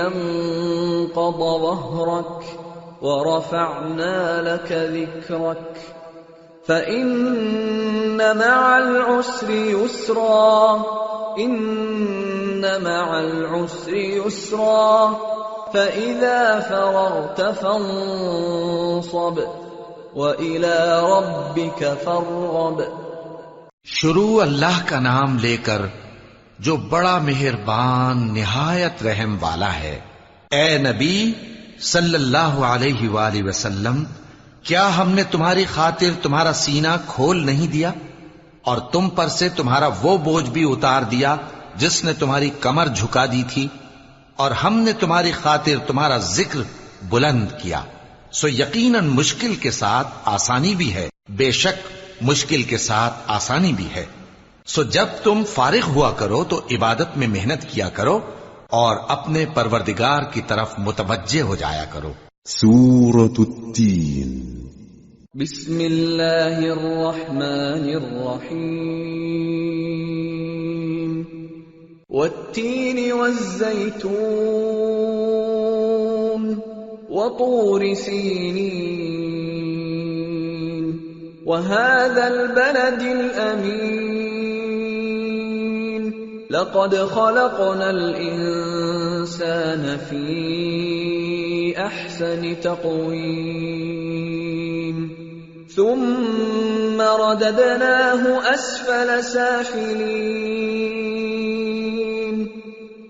B: أَنقَضَ ظَهْرَكَ وَرَفَعْنَا لَكَ ذِكْرَكَ فَإِنَّ مَعَ الْعُسْرِ يُسْرًا إِنَّ مَعَ الْعُسْرِ يُسْرًا فَإِذَا فَرَغْتَ فَانصَبْ وَإِلَى رَبِّكَ فَارْغَب۔
C: شروع اللہ کا نام لے کر جو بڑا مہربان نہایت رحم والا ہے۔ اے نبی صلی اللہ علیہ وآلہ وسلم، کیا ہم نے تمہاری خاطر تمہارا سینہ کھول نہیں دیا، اور تم پر سے تمہارا وہ بوجھ بھی اتار دیا جس نے تمہاری کمر جھکا دی تھی، اور ہم نے تمہاری خاطر تمہارا ذکر بلند کیا، سو یقیناً مشکل کے ساتھ آسانی بھی ہے، بے شک مشکل کے ساتھ آسانی بھی ہے۔ سو جب تم فارغ ہوا کرو تو عبادت میں محنت کیا کرو اور اپنے پروردگار کی طرف متوجہ ہو جایا کرو۔
A: سورة التين۔
B: بسم اللہ الرحمن الرحیم والتین والزیتون وطور سینین وهذا البلد الأمين لقد خلقنا الإنسان في أحسن تقويم ثم رددناه أسفل سافلين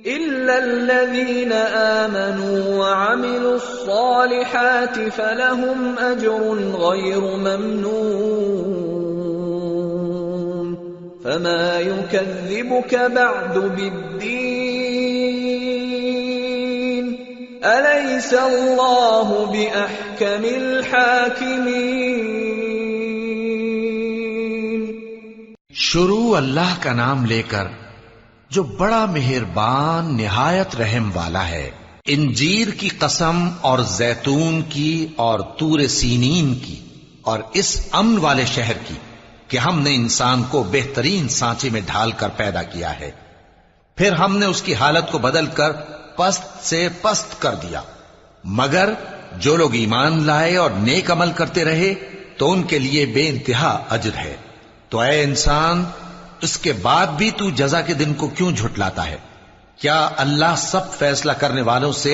B: إلا الذين آمنوا وعملوا الصالحات فلهم أجر غير ممنون فما يكذبك بعد بالدين أليس الله بأحكم الحاكمين.
C: شروع اللہ کا نام لے کر جو بڑا مہربان نہایت رحم والا ہے. انجیر کی قسم اور زیتون کی اور طور سینین کی اور اس امن والے شہر کی کہ ہم نے انسان کو بہترین سانچے میں ڈھال کر پیدا کیا ہے، پھر ہم نے اس کی حالت کو بدل کر پست سے پست کر دیا، مگر جو لوگ ایمان لائے اور نیک عمل کرتے رہے تو ان کے لیے بے انتہا اجر ہے. تو اے انسان، اس کے بعد بھی تو جزا کے دن کو کیوں جھٹلاتا ہے؟ کیا اللہ سب فیصلہ کرنے والوں سے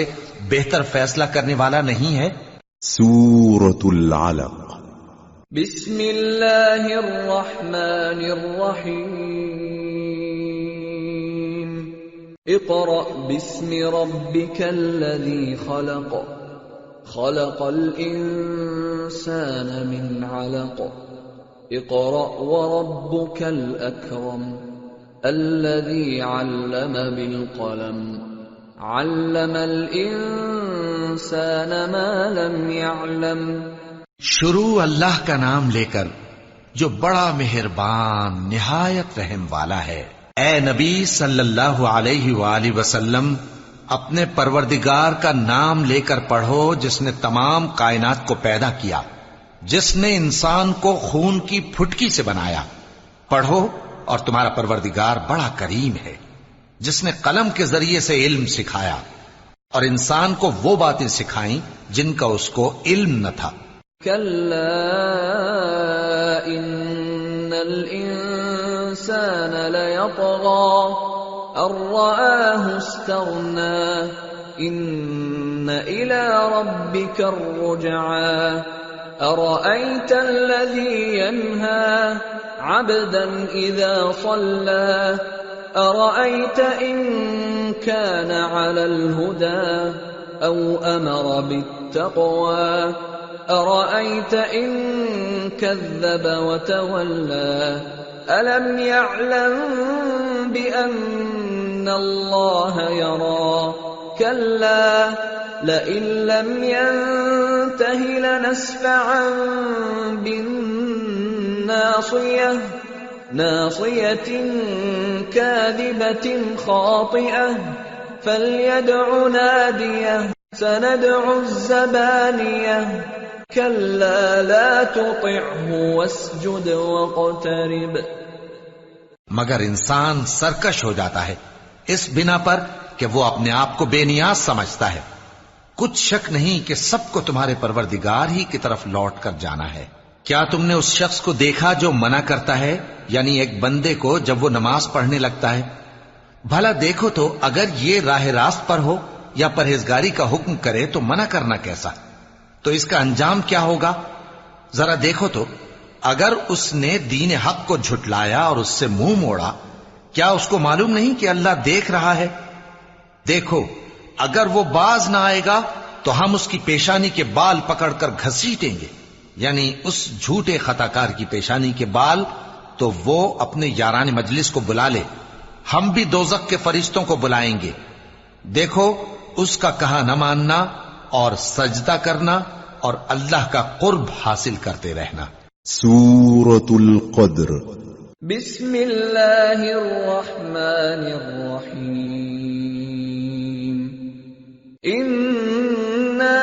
C: بہتر فیصلہ کرنے والا نہیں ہے؟
A: سورة العلق.
B: بسم اللہ الرحمن الرحیم اقرأ باسم ربک الذی خلق خلق الانسان من علق اقرأ وربك الأكرم الذي علم بالقلم علم الإنسان ما لم يعلم.
C: شروع اللہ کا نام لے کر جو بڑا مہربان نہایت رحم والا ہے. اے نبی صلی اللہ علیہ وآلہ وسلم، اپنے پروردگار کا نام لے کر پڑھو جس نے تمام کائنات کو پیدا کیا، جس نے انسان کو خون کی پھٹکی سے بنایا. پڑھو اور تمہارا پروردگار بڑا کریم ہے، جس نے قلم کے ذریعے سے علم سکھایا اور انسان کو وہ باتیں سکھائیں جن کا اس کو علم نہ تھا.
B: کلا ان الانسان لیطغی ان رآہ استغنی ان الى ربک الرجعی أرأيت الذي ينهى عبدا إذا صلى أرأيت إن كان على الهدى أو أمر بالتقوى أرأيت إن كذب وتولى ألم يعلم بأن الله يرى كلا لئن لم ينته لنسفعا بالناصية ناصية كاذبة خاطئة فليدع ناديه سندع الزبانية كلا لا تطعه واسجد واقترب.
C: مگر انسان سرکش ہو جاتا ہے اس بنا پر کہ وہ اپنے آپ کو بے نیاز سمجھتا ہے. کچھ شک نہیں کہ سب کو تمہارے پروردگار ہی کی طرف لوٹ کر جانا ہے. کیا تم نے اس شخص کو دیکھا جو منع کرتا ہے، یعنی ایک بندے کو جب وہ نماز پڑھنے لگتا ہے؟ بھلا دیکھو تو اگر یہ راہ راست پر ہو یا پرہیزگاری کا حکم کرے تو منع کرنا کیسا؟ تو اس کا انجام کیا ہوگا؟ ذرا دیکھو تو اگر اس نے دین حق کو جھٹلایا اور اس سے منہ موڑا، کیا اس کو معلوم نہیں کہ اللہ دیکھ رہا ہے؟ دیکھو اگر وہ باز نہ آئے گا تو ہم اس کی پیشانی کے بال پکڑ کر گھسیٹیں گے، یعنی اس جھوٹے خطاکار کی پیشانی کے بال. تو وہ اپنے یاران مجلس کو بلا لے، ہم بھی دوزخ کے فرشتوں کو بلائیں گے. دیکھو اس کا کہا نہ ماننا اور سجدہ کرنا اور اللہ کا قرب حاصل کرتے رہنا.
A: سورة القدر.
B: بسم اللہ الرحمن الرحیم انا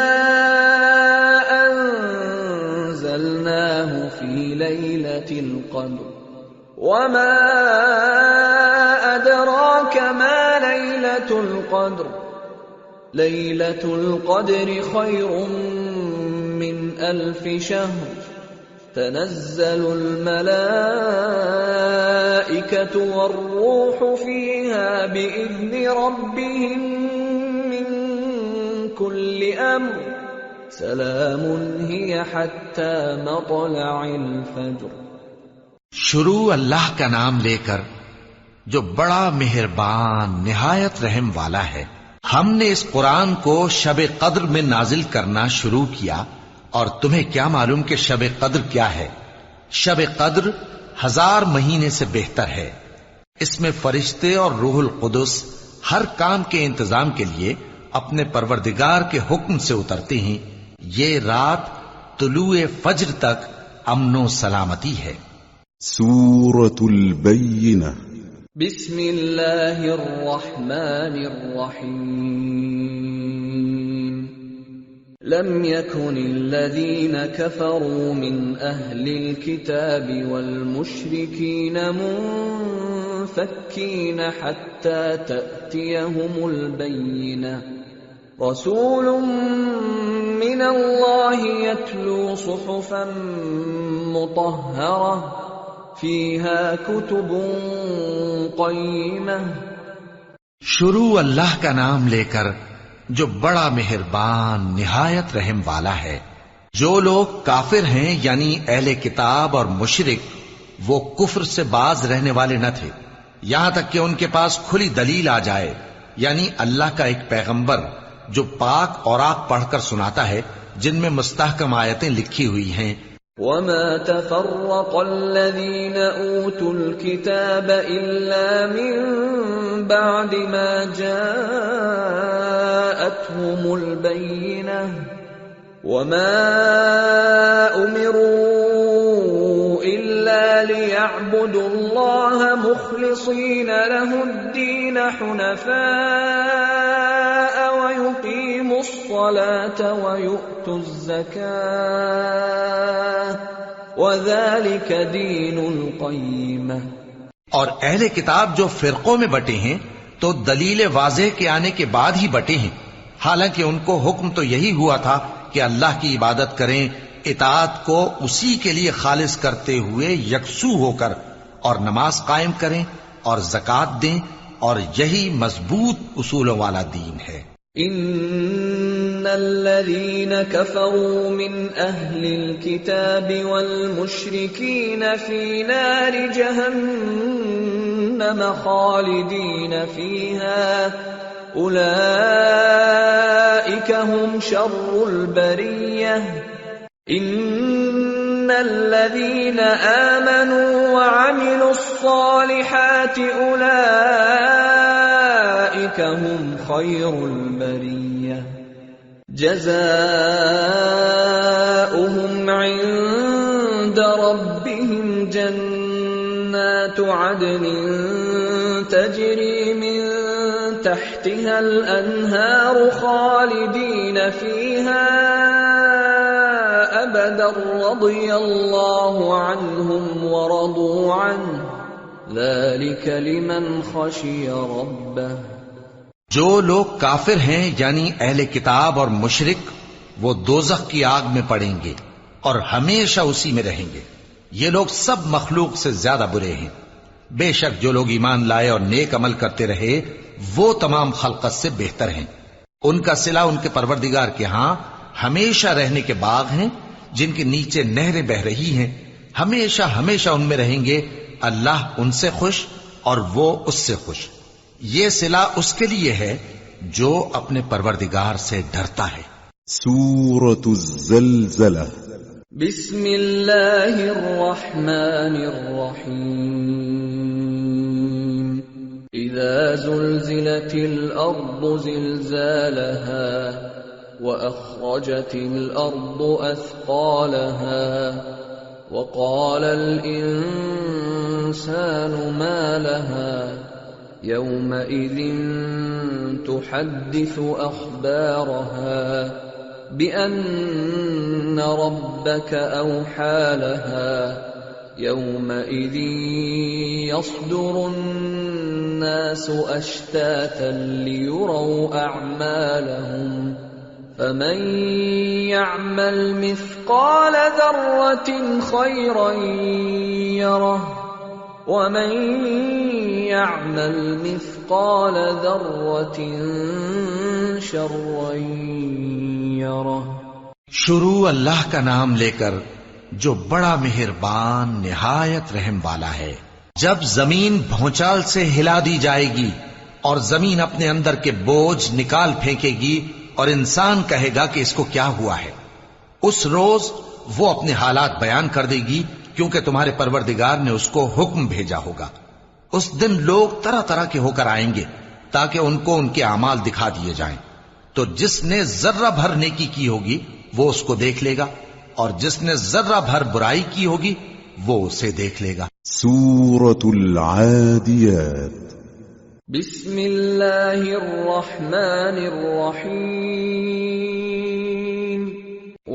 B: انزلنا القدر وما أدراك ما ليلة القدر ليلة القدر خير من 1000 شهر تنزل الملائكة والروح فيها بإذن ربهم من كل أمر سلام هي حتى مطلع الفجر.
C: شروع اللہ کا نام لے کر جو بڑا مہربان نہایت رحم والا ہے. ہم نے اس قرآن کو شب قدر میں نازل کرنا شروع کیا، اور تمہیں کیا معلوم کہ شب قدر کیا ہے؟ شب قدر 1000 مہینے سے بہتر ہے. اس میں فرشتے اور روح القدس ہر کام کے انتظام کے لیے اپنے پروردگار کے حکم سے اترتے ہیں. یہ رات طلوع فجر تک امن و سلامتی ہے.
A: سورة البینہ.
B: بسم اللہ الرحمن الرحیم. لم يكن الذين كفروا من أهل الكتاب والمشركين منفكين حتى تأتيهم البينة. رسول من الله يتلو صحفا مطهرة فيها كتب قيمة.
C: شروع اللہ کا نام لے کر جو بڑا مہربان نہایت رحم والا ہے. جو لوگ کافر ہیں یعنی اہل کتاب اور مشرک، وہ کفر سے باز رہنے والے نہ تھے یہاں تک کہ ان کے پاس کھلی دلیل آ جائے، یعنی اللہ کا ایک پیغمبر جو پاک اوراق پڑھ کر سناتا ہے جن میں مستحکم آیتیں لکھی ہوئی ہیں.
B: وما تفرق الذين اوتوا الكتاب الا من بعد ما جاءتهم البينة وما امروا الا ليعبدوا الله مخلصين له الدين حنفاء ويقيموا الصلاة ويؤتوا الزكاة وذلك دين القيمة.
C: اور اہل کتاب جو فرقوں میں بٹے ہیں تو دلیل واضح کے آنے کے بعد ہی بٹے ہیں، حالانکہ ان کو حکم تو یہی ہوا تھا کہ اللہ کی عبادت کریں، اطاعت کو اسی کے لیے خالص کرتے ہوئے یکسو ہو کر، اور نماز قائم کریں اور زکوٰۃ دیں، اور یہی مضبوط اصولوں والا دین ہے.
B: ان الذين كفروا من اهل الكتاب والمشركين في نار جهنم خالدين فيها اولئك هم شر البرية. ان الذين آمنوا وعملوا الصالحات اولئك هم خير البرية جزاؤهم عند ربهم جنات عدن تجري من تحتها الأنهار خالدين فيها أبدا رضي الله عنهم ورضوا عنه ذلك لمن خشي ربه.
C: جو لوگ کافر ہیں یعنی اہل کتاب اور مشرک، وہ دوزخ کی آگ میں پڑیں گے اور ہمیشہ اسی میں رہیں گے. یہ لوگ سب مخلوق سے زیادہ برے ہیں. بے شک جو لوگ ایمان لائے اور نیک عمل کرتے رہے وہ تمام خلقت سے بہتر ہیں. ان کا صلہ ان کے پروردگار کے ہاں ہمیشہ رہنے کے باغ ہیں جن کے نیچے نہریں بہ رہی ہیں. ہمیشہ ہمیشہ ان میں رہیں گے. اللہ ان سے خوش اور وہ اس سے خوش. یہ صلہ اس کے لیے ہے جو اپنے پروردگار سے ڈرتا ہے.
A: سورة الزلزلہ.
B: بسم اللہ الرحمن الرحیم. اذا زلزلت الارض زلزالها واخرجت الارض اثقالها وقال الانسان ما لها يومئذ تحدث اخبارها بأن ربك أوحى لها يومئذ يصدر الناس أشتاتا ليروا أعمالهم فمن يعمل مثقال ذرة خيرا يره ومن يعمل مثقال ذرة شرا يره۔
C: شروع اللہ کا نام لے کر جو بڑا مہربان نہایت رحم والا ہے۔ جب زمین بھونچال سے ہلا دی جائے گی اور زمین اپنے اندر کے بوجھ نکال پھینکے گی اور انسان کہے گا کہ اس کو کیا ہوا ہے، اس روز وہ اپنے حالات بیان کر دے گی، کیونکہ تمہارے پروردگار نے اس کو حکم بھیجا ہوگا۔ اس دن لوگ طرح طرح کے ہو کر آئیں گے تاکہ ان کو ان کے اعمال دکھا دیے جائیں، تو جس نے ذرہ بھر نیکی کی ہوگی وہ اس کو دیکھ لے گا، اور جس نے ذرہ بھر برائی کی ہوگی وہ اسے دیکھ لے گا۔
A: سورة العادیات۔
B: بسم اللہ الرحمن الرحیم۔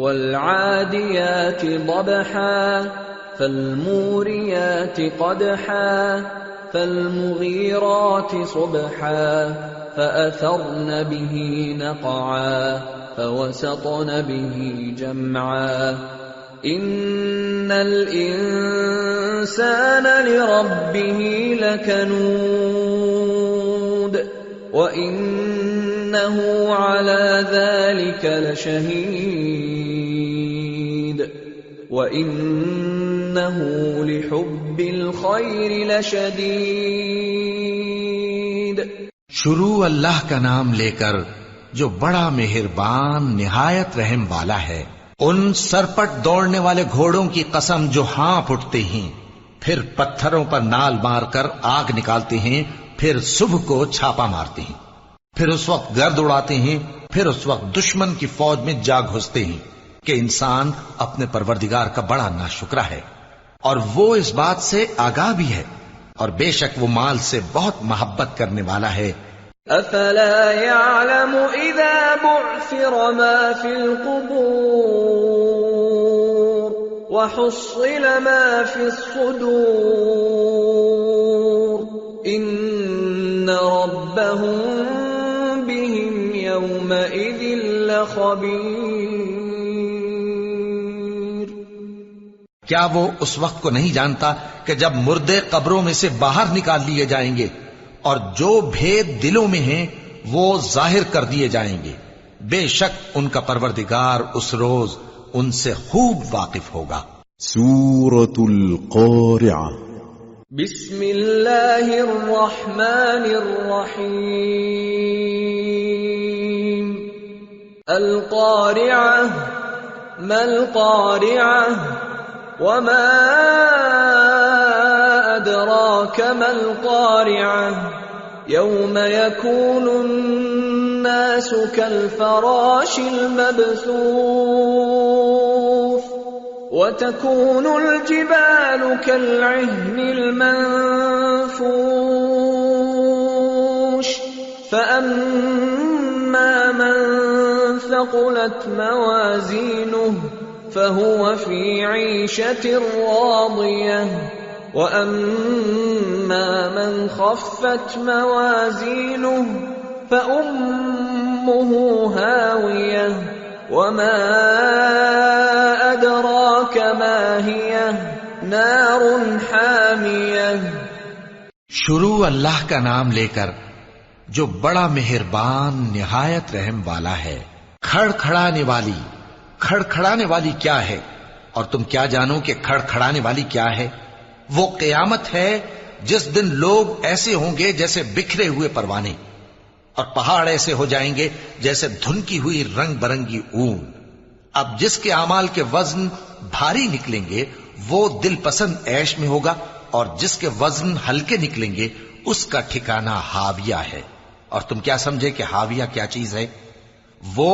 B: والعادیات ضبحا فالموریات قدحا فالمغیرات صبحا فأثرن به نقعا فوسطن به جمعا ان الانسان لربه لکنود وانه على ذلك لشهيد وانه لحب الخير لشديد۔
C: شروع اللہ کا نام لے کر جو بڑا مہربان نہایت رحم والا ہے۔ ان سرپٹ دوڑنے والے گھوڑوں کی قسم جو ہانپ اٹھتے ہیں، پھر پتھروں پر نال مار کر آگ نکالتے ہیں، پھر صبح کو چھاپا مارتے ہیں، پھر اس وقت گرد اڑاتے ہیں، پھر اس وقت دشمن کی فوج میں جا گھستے ہیں کہ انسان اپنے پروردگار کا بڑا ناشکرا ہے، اور وہ اس بات سے آگاہ بھی ہے، اور بے شک وہ مال سے بہت محبت کرنے والا ہے۔
B: افلا يعلم اذا بعثر ما في القبور وحصل ما في الصدور ان ربهم بهم يومئذ لخبير۔
C: کیا وہ اس وقت کو نہیں جانتا کہ جب مردے قبروں میں سے باہر نکال لیے جائیں گے اور جو بھید دلوں میں ہیں وہ ظاہر کر دیے جائیں گے، بے شک ان کا پروردگار اس روز ان سے خوب واقف ہوگا۔
A: سورة القارعة۔
B: بسم اللہ الرحمن الرحیم۔ القارعة ما القارعة وما أدراك ما القارعة يوم يكون الناس كالفراش المبثوث وتكون الجبال كالعهن المنفوش فأما من ثقلت موازينه فهو في عيشة راضية وأما من خفت موازينه فأمه هاوية وما أدراك ما هي نار حامية۔
C: شروع اللہ کا نام لے کر جو بڑا مہربان نہایت رحم والا ہے۔ کھڑکھڑانے والی کیا ہے، اور تم کیا جانو کہ کھڑکھڑانے والی کیا ہے؟ وہ قیامت ہے جس دن لوگ ایسے ہوں گے جیسے بکھرے ہوئے پروانے، اور پہاڑ ایسے ہو جائیں گے جیسے دھنکی ہوئی رنگ برنگی اون۔ اب جس کے اعمال کے وزن بھاری نکلیں گے وہ دل پسند عیش میں ہوگا، اور جس کے وزن ہلکے نکلیں گے اس کا ٹھکانہ ہاویہ ہے۔ اور تم کیا سمجھے کہ ہاویہ کیا چیز ہے؟ وہ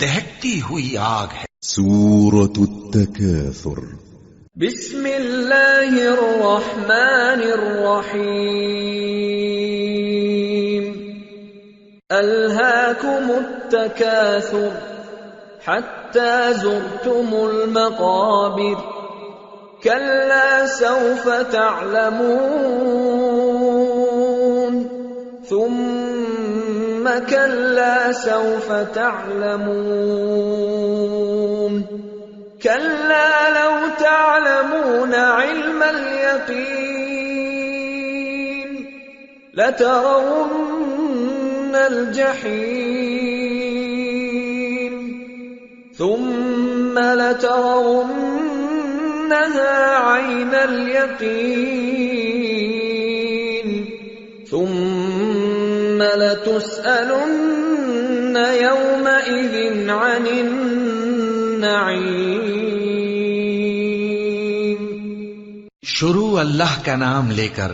C: دہکتی ہوئی آگ ہے۔
A: سورة التكاثر۔
B: بسم اللہ الرحمن الرحیم۔ الہاکم التکاثر حتی زرتم المقابر كلا سوف تعلمون ثم كلا سوف تعلمون كلا لو تعلمون علم اليقين لترون الجحيم ثم لترونها عين اليقين ثم لتسألن يومئذ عن النعيم.
C: شروع اللہ کا نام لے کر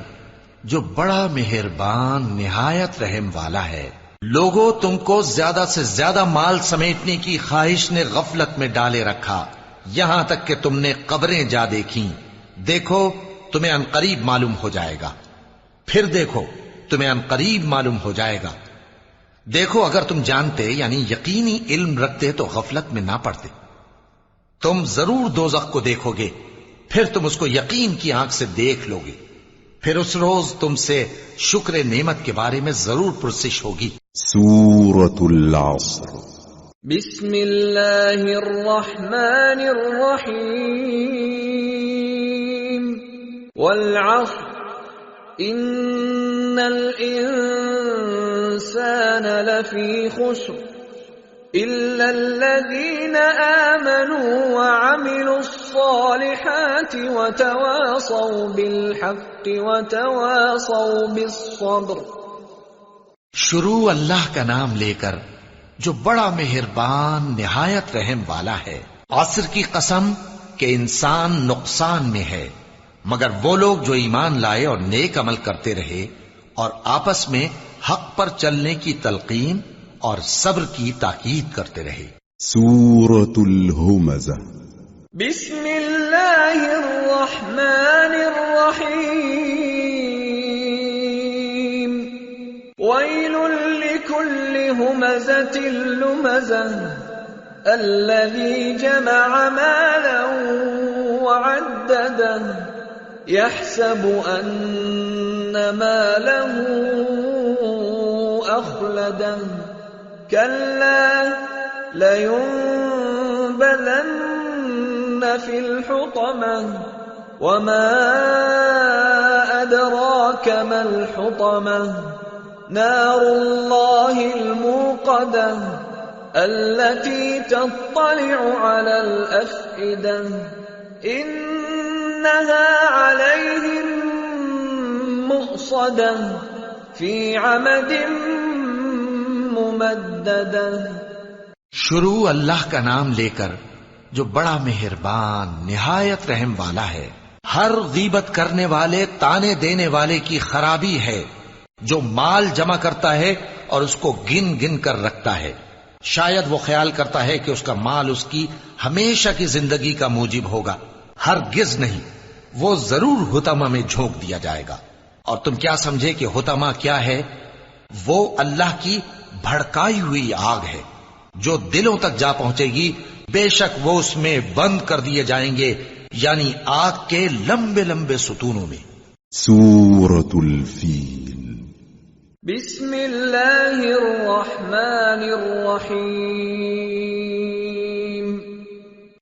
C: جو بڑا مہربان نہایت رحم والا ہے. لوگوں، تم کو زیادہ سے زیادہ مال سمیٹنے کی خواہش نے غفلت میں ڈالے رکھا، یہاں تک کہ تم نے قبریں جا دیکھیں. دیکھو تمہیں عنقریب معلوم ہو جائے گا. پھر دیکھو تمہیں عنقریب معلوم ہو جائے گا. دیکھو اگر تم جانتے یعنی یقینی علم رکھتے تو غفلت میں نہ پڑتے. تم ضرور دوزخ کو دیکھو گے، پھر تم اس کو یقین کی آنکھ سے دیکھ لو گے. پھر اس روز تم سے شکر نعمت کے بارے میں ضرور پرسش ہوگی.
A: سورة العصر.
B: بسم اللہ الرحمن الرحیم. والعصر ان الانسان لفی خسر الا الذین آمنوا وعملوا الصالحات وتواصوا بالحق وتواصوا بالصبر.
C: شروع اللہ کا نام لے کر جو بڑا مہربان نہایت رحم والا ہے. عصر کی قسم کہ انسان نقصان میں ہے مگر وہ لوگ جو ایمان لائے اور نیک عمل کرتے رہے اور آپس میں حق پر چلنے کی تلقین اور صبر کی تاکید کرتے رہے.
A: سورة الہمزہ.
B: بسم اللہ الرحمن الرحیم. ویل لکل ہمزۃ لمزہ الذی جمع مالا وعددہ يحسب أن ماله أخلده كلا لينبذن في الحطمة وما أدراك ما الحطمة نار الله الموقدة التي تطلع على الأفئدة إنها عليهم مؤصدة في عمد ممددة.
C: شروع اللہ کا نام لے کر جو بڑا مہربان نہایت رحم والا ہے. ہر غیبت کرنے والے تانے دینے والے کی خرابی ہے جو مال جمع کرتا ہے اور اس کو گن گن کر رکھتا ہے. شاید وہ خیال کرتا ہے کہ اس کا مال اس کی ہمیشہ کی زندگی کا موجب ہوگا. ہرگز نہیں، وہ ضرور حطمہ میں جھونک دیا جائے گا. اور تم کیا سمجھے کہ حطمہ کیا ہے؟ وہ اللہ کی بھڑکائی ہوئی آگ ہے جو دلوں تک جا پہنچے گی. بے شک وہ اس میں بند کر دیے جائیں گے، یعنی آگ کے لمبے لمبے ستونوں میں.
A: سورة الفیل.
B: بسم اللہ الرحمن الرحیم.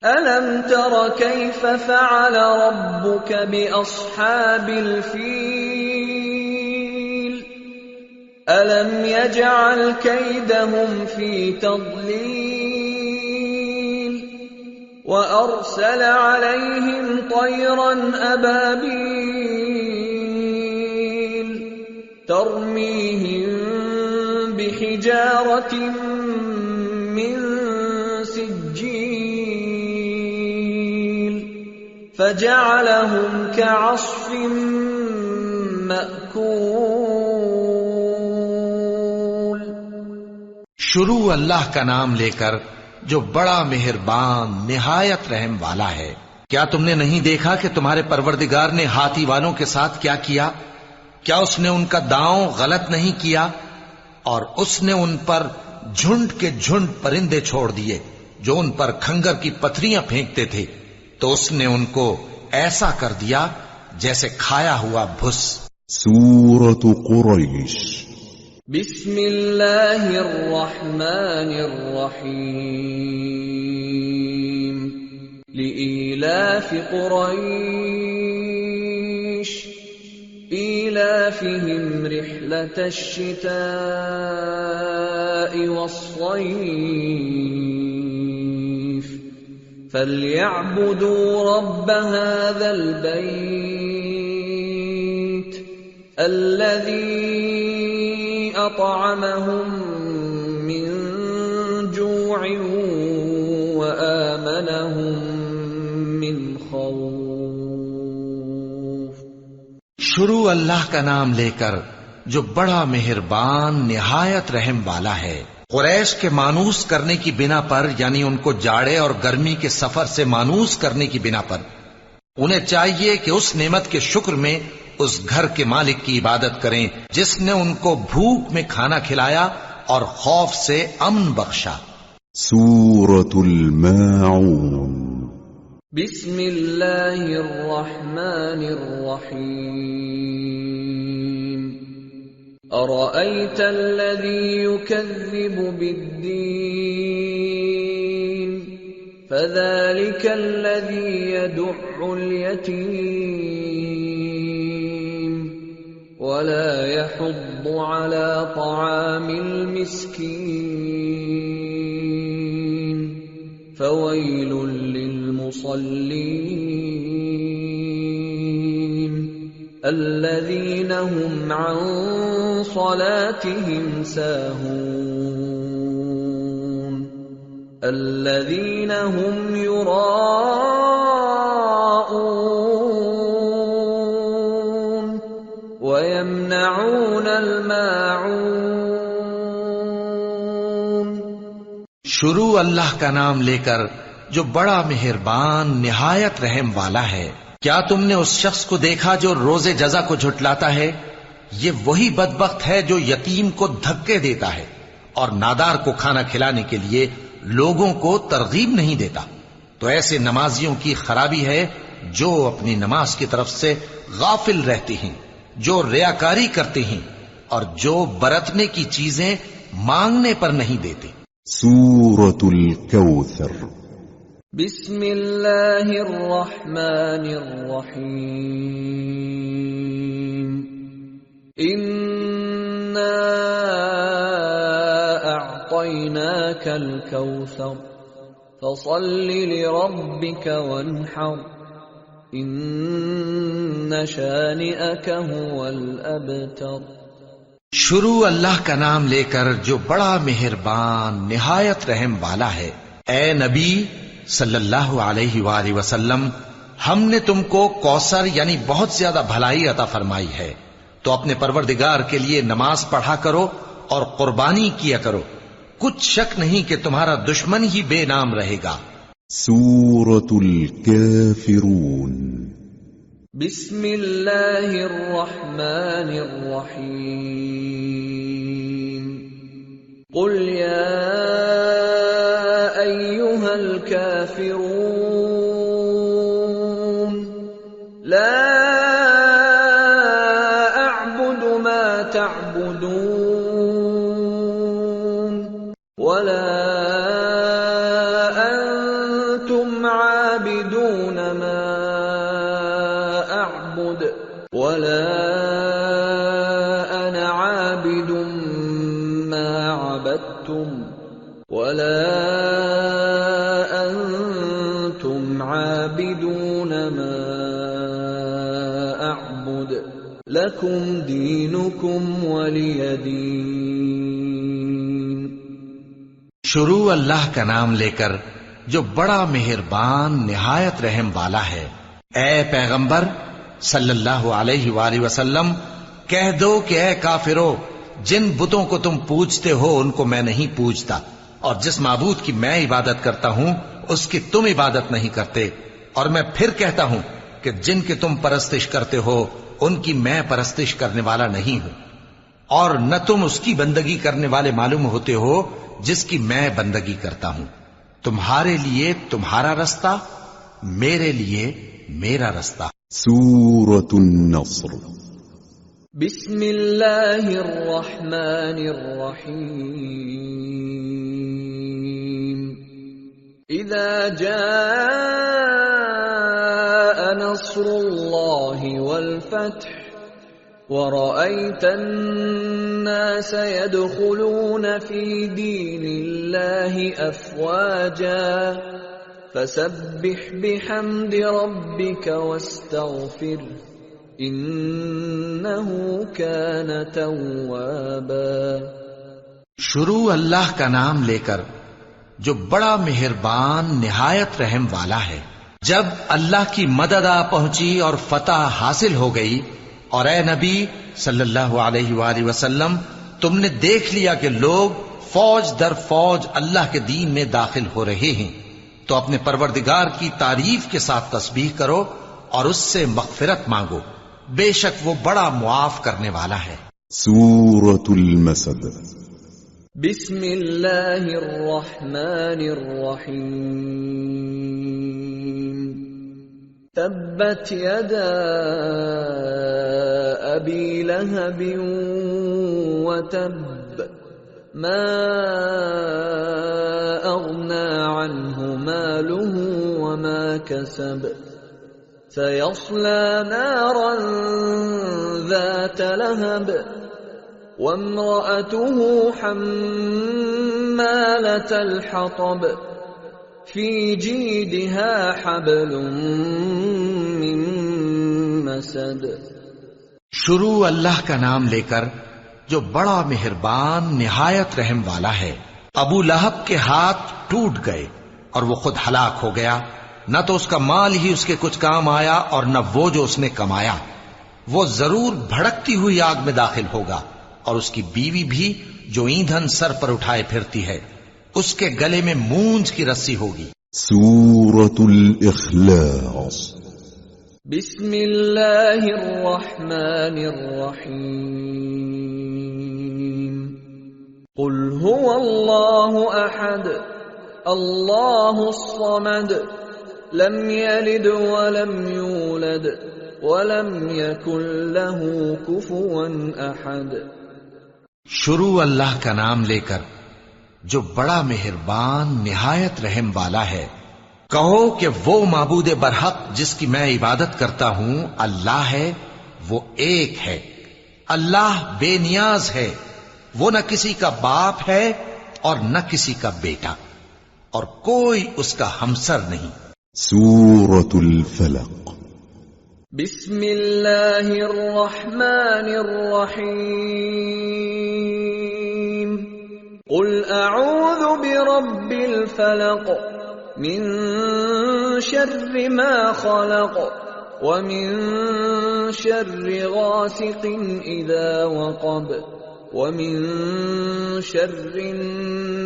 B: ألم تر كيف فعل ربك بأصحاب الفيل ألم يجعل كيدهم في تضليل وأرسل عليهم طيرا أبابيل ترميهم بحجارة من سجيل فجعلهم كعصف مأكول.
C: شروع اللہ کا نام لے کر جو بڑا مہربان نہایت رحم والا ہے. کیا تم نے نہیں دیکھا کہ تمہارے پروردگار نے ہاتھی والوں کے ساتھ کیا کیا؟ کیا اس نے ان کا داؤں غلط نہیں کیا؟ اور اس نے ان پر جھنڈ کے جھنڈ پرندے چھوڑ دیے جو ان پر کھنگر کی پتھریاں پھینکتے تھے، تو اس نے ان کو ایسا کر دیا جیسے کھایا ہوا بھس۔
A: سورة قریش۔
B: بسم اللہ الرحمن الرحیم لإیلاف قریش إيلافهم رحلة الشتاء والصيف فليعبدوا رب هذا البيت الذي أطعمهم من جوع وآمنهم من خوف۔
C: شروع اللہ کا نام لے کر جو بڑا مہربان نہایت رحم والا ہے۔ قریش کے مانوس کرنے کی بنا پر، یعنی ان کو جاڑے اور گرمی کے سفر سے مانوس کرنے کی بنا پر، انہیں چاہیے کہ اس نعمت کے شکر میں اس گھر کے مالک کی عبادت کریں جس نے ان کو بھوک میں کھانا کھلایا اور خوف سے امن بخشا۔
A: سورة الماعون۔
B: بسم اللہ الرحمن الرحیم ارأیت الذی یکذب بالدین فذلک الذی یدع الیتیم ولا يحض على طعام المسكين فويل للمصلين الذين هم عن صلاتهم ساهون الذين هم يراءون ويمنعون الماعون۔
C: شروع اللہ کا نام لے کر جو بڑا مہربان نہایت رحم والا ہے۔ کیا تم نے اس شخص کو دیکھا جو روز جزا کو جھٹلاتا ہے؟ یہ وہی بدبخت ہے جو یتیم کو دھکے دیتا ہے اور نادار کو کھانا کھلانے کے لیے لوگوں کو ترغیب نہیں دیتا۔ تو ایسے نمازیوں کی خرابی ہے جو اپنی نماز کی طرف سے غافل رہتے ہیں، جو ریاکاری کرتے ہیں اور جو برتنے کی چیزیں مانگنے پر نہیں دیتے۔
A: سورة الكوثر۔
B: بسم اللہ الرحمن الرحیم انا اعطیناک الکوثر فصل لربک وانحر ان شانئک هو الابتر۔
C: شروع اللہ کا نام لے کر جو بڑا مہربان نہایت رحم والا ہے۔ اے نبی صلی اللہ علیہ وآلہ وسلم، ہم نے تم کو کوثر یعنی بہت زیادہ بھلائی عطا فرمائی ہے، تو اپنے پروردگار کے لیے نماز پڑھا کرو اور قربانی کیا کرو، کچھ شک نہیں کہ تمہارا دشمن ہی بے نام رہے گا۔
A: سورة الكافرون۔
B: بسم اللہ الرحمن الرحیم قل یا ایہا الکافرون لا اعبد ما تعبدون ولا انتم عابدون ما اعبد ولا انا عابد ما عبدتم ولا انتم عابدون ما اعبد لکم دینکم ولی دین۔
C: شروع اللہ کا نام لے کر جو بڑا مہربان نہایت رحم والا ہے۔ اے پیغمبر صلی اللہ علیہ وآلہ وسلم، کہہ دو کہ اے کافرو، جن بتوں کو تم پوجتے ہو ان کو میں نہیں پوجتا، اور جس معبود کی میں عبادت کرتا ہوں اس کی تم عبادت نہیں کرتے، اور میں پھر کہتا ہوں کہ جن کی تم پرستش کرتے ہو ان کی میں پرستش کرنے والا نہیں ہوں، اور نہ تم اس کی بندگی کرنے والے معلوم ہوتے ہو جس کی میں بندگی کرتا ہوں۔ تمہارے لیے تمہارا رستہ، میرے لیے میرا رستہ۔
A: سورة النصر
B: بسم اللہ الرحمن الرحیم اذا جاء نصر اللہ والفتح ورأيت الناس يدخلون في دين الله أفواجا فسبح بحمد ربك واستغفر إنه كان توابا۔
C: شروع اللہ کا نام لے کر جو بڑا مہربان نہایت رحم والا ہے۔ جب اللہ کی مدد آ پہنچی اور فتح حاصل ہو گئی، اور اے نبی صلی اللہ علیہ وآلہ وسلم تم نے دیکھ لیا کہ لوگ فوج در فوج اللہ کے دین میں داخل ہو رہے ہیں، تو اپنے پروردگار کی تعریف کے ساتھ تسبیح کرو اور اس سے مغفرت مانگو، بے شک وہ بڑا معاف کرنے والا ہے۔
A: سورة المسد
B: بسم اللہ الرحمن الرحیم تبت یدا ابی لہب وتب ما اغنى عنه ماله وما كسب سيصلى نارا ذات لهب وامرأته حمالة الحطب في جيدها حبل من مسد۔
C: شروع اللہ کا نام لے کر جو بڑا مہربان نہایت رحم والا ہے۔ ابو لہب کے ہاتھ ٹوٹ گئے اور وہ خود ہلاک ہو گیا، نہ تو اس کا مال ہی اس کے کچھ کام آیا اور نہ وہ جو اس نے کمایا۔ وہ ضرور بھڑکتی ہوئی آگ میں داخل ہوگا، اور اس کی بیوی بھی جو ایندھن سر پر اٹھائے پھرتی ہے، اس کے گلے میں مونج کی رسی ہوگی۔
A: سورة الإخلاص
B: بسم اللہ الرحمن الرحیم قل هو اللہ احد اللہ الصمد لم یلد ولم یولد ولم یکن له کفوا احد۔
C: شروع اللہ کا نام لے کر جو بڑا مہربان نہایت رحم والا ہے۔ کہو کہ وہ معبود برحق جس کی میں عبادت کرتا ہوں اللہ ہے، وہ ایک ہے، اللہ بے نیاز ہے، وہ نہ کسی کا باپ ہے اور نہ کسی کا بیٹا، اور کوئی اس کا ہمسر نہیں۔
A: سورة الفلق
B: بسم اللہ الرحمن الرحیم قل اعوذ برب الفلق من شر ما خلق ومن شر غاسق اذا وقب ومن شر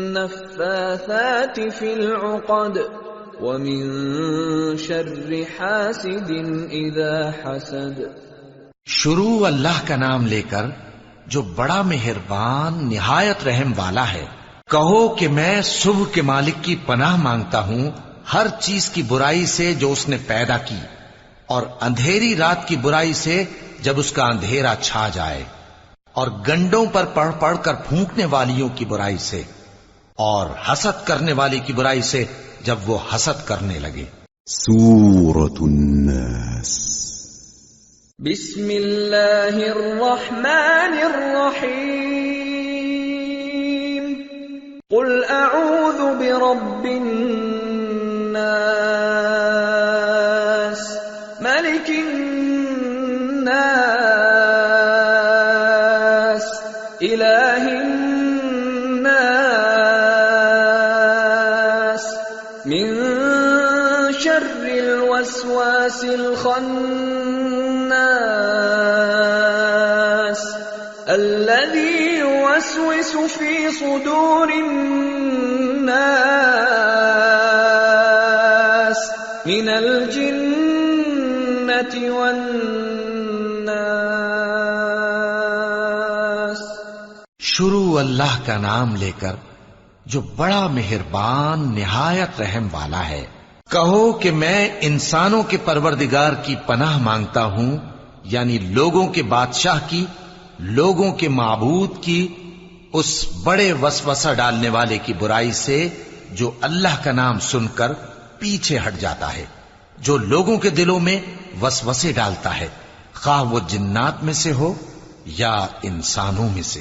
B: النفاثات في العقد ومن شر حاسد اذا حسد۔
C: شروع اللہ کا نام لے کر جو بڑا مہربان نہایت رحم والا ہے۔ کہو کہ میں صبح کے مالک کی پناہ مانگتا ہوں ہر چیز کی برائی سے جو اس نے پیدا کی، اور اندھیری رات کی برائی سے جب اس کا اندھیرا چھا جائے، اور گنڈوں پر پڑھ پڑھ کر پھونکنے والیوں کی برائی سے، اور حسد کرنے والی کی برائی سے جب وہ حسد کرنے لگے۔
A: سورة الناس
B: بسم اللہ الرحمن الرحیم قل اعوذ برب الناس ملک الناس الہ الناس من شر الوسواس الخناس الذي يوسوس في صدور الناس من الجنة والناس۔
C: شروع اللہ کا نام لے کر جو بڑا مہربان نہایت رحم والا ہے۔ کہو کہ میں انسانوں کے پروردگار کی پناہ مانگتا ہوں، یعنی لوگوں کے بادشاہ کی، لوگوں کے معبود کی، اس بڑے وسوسہ ڈالنے والے کی برائی سے جو اللہ کا نام سن کر پیچھے ہٹ جاتا ہے، جو لوگوں کے دلوں میں وسوسے ڈالتا ہے، خواہ وہ جنات میں سے ہو یا انسانوں میں سے۔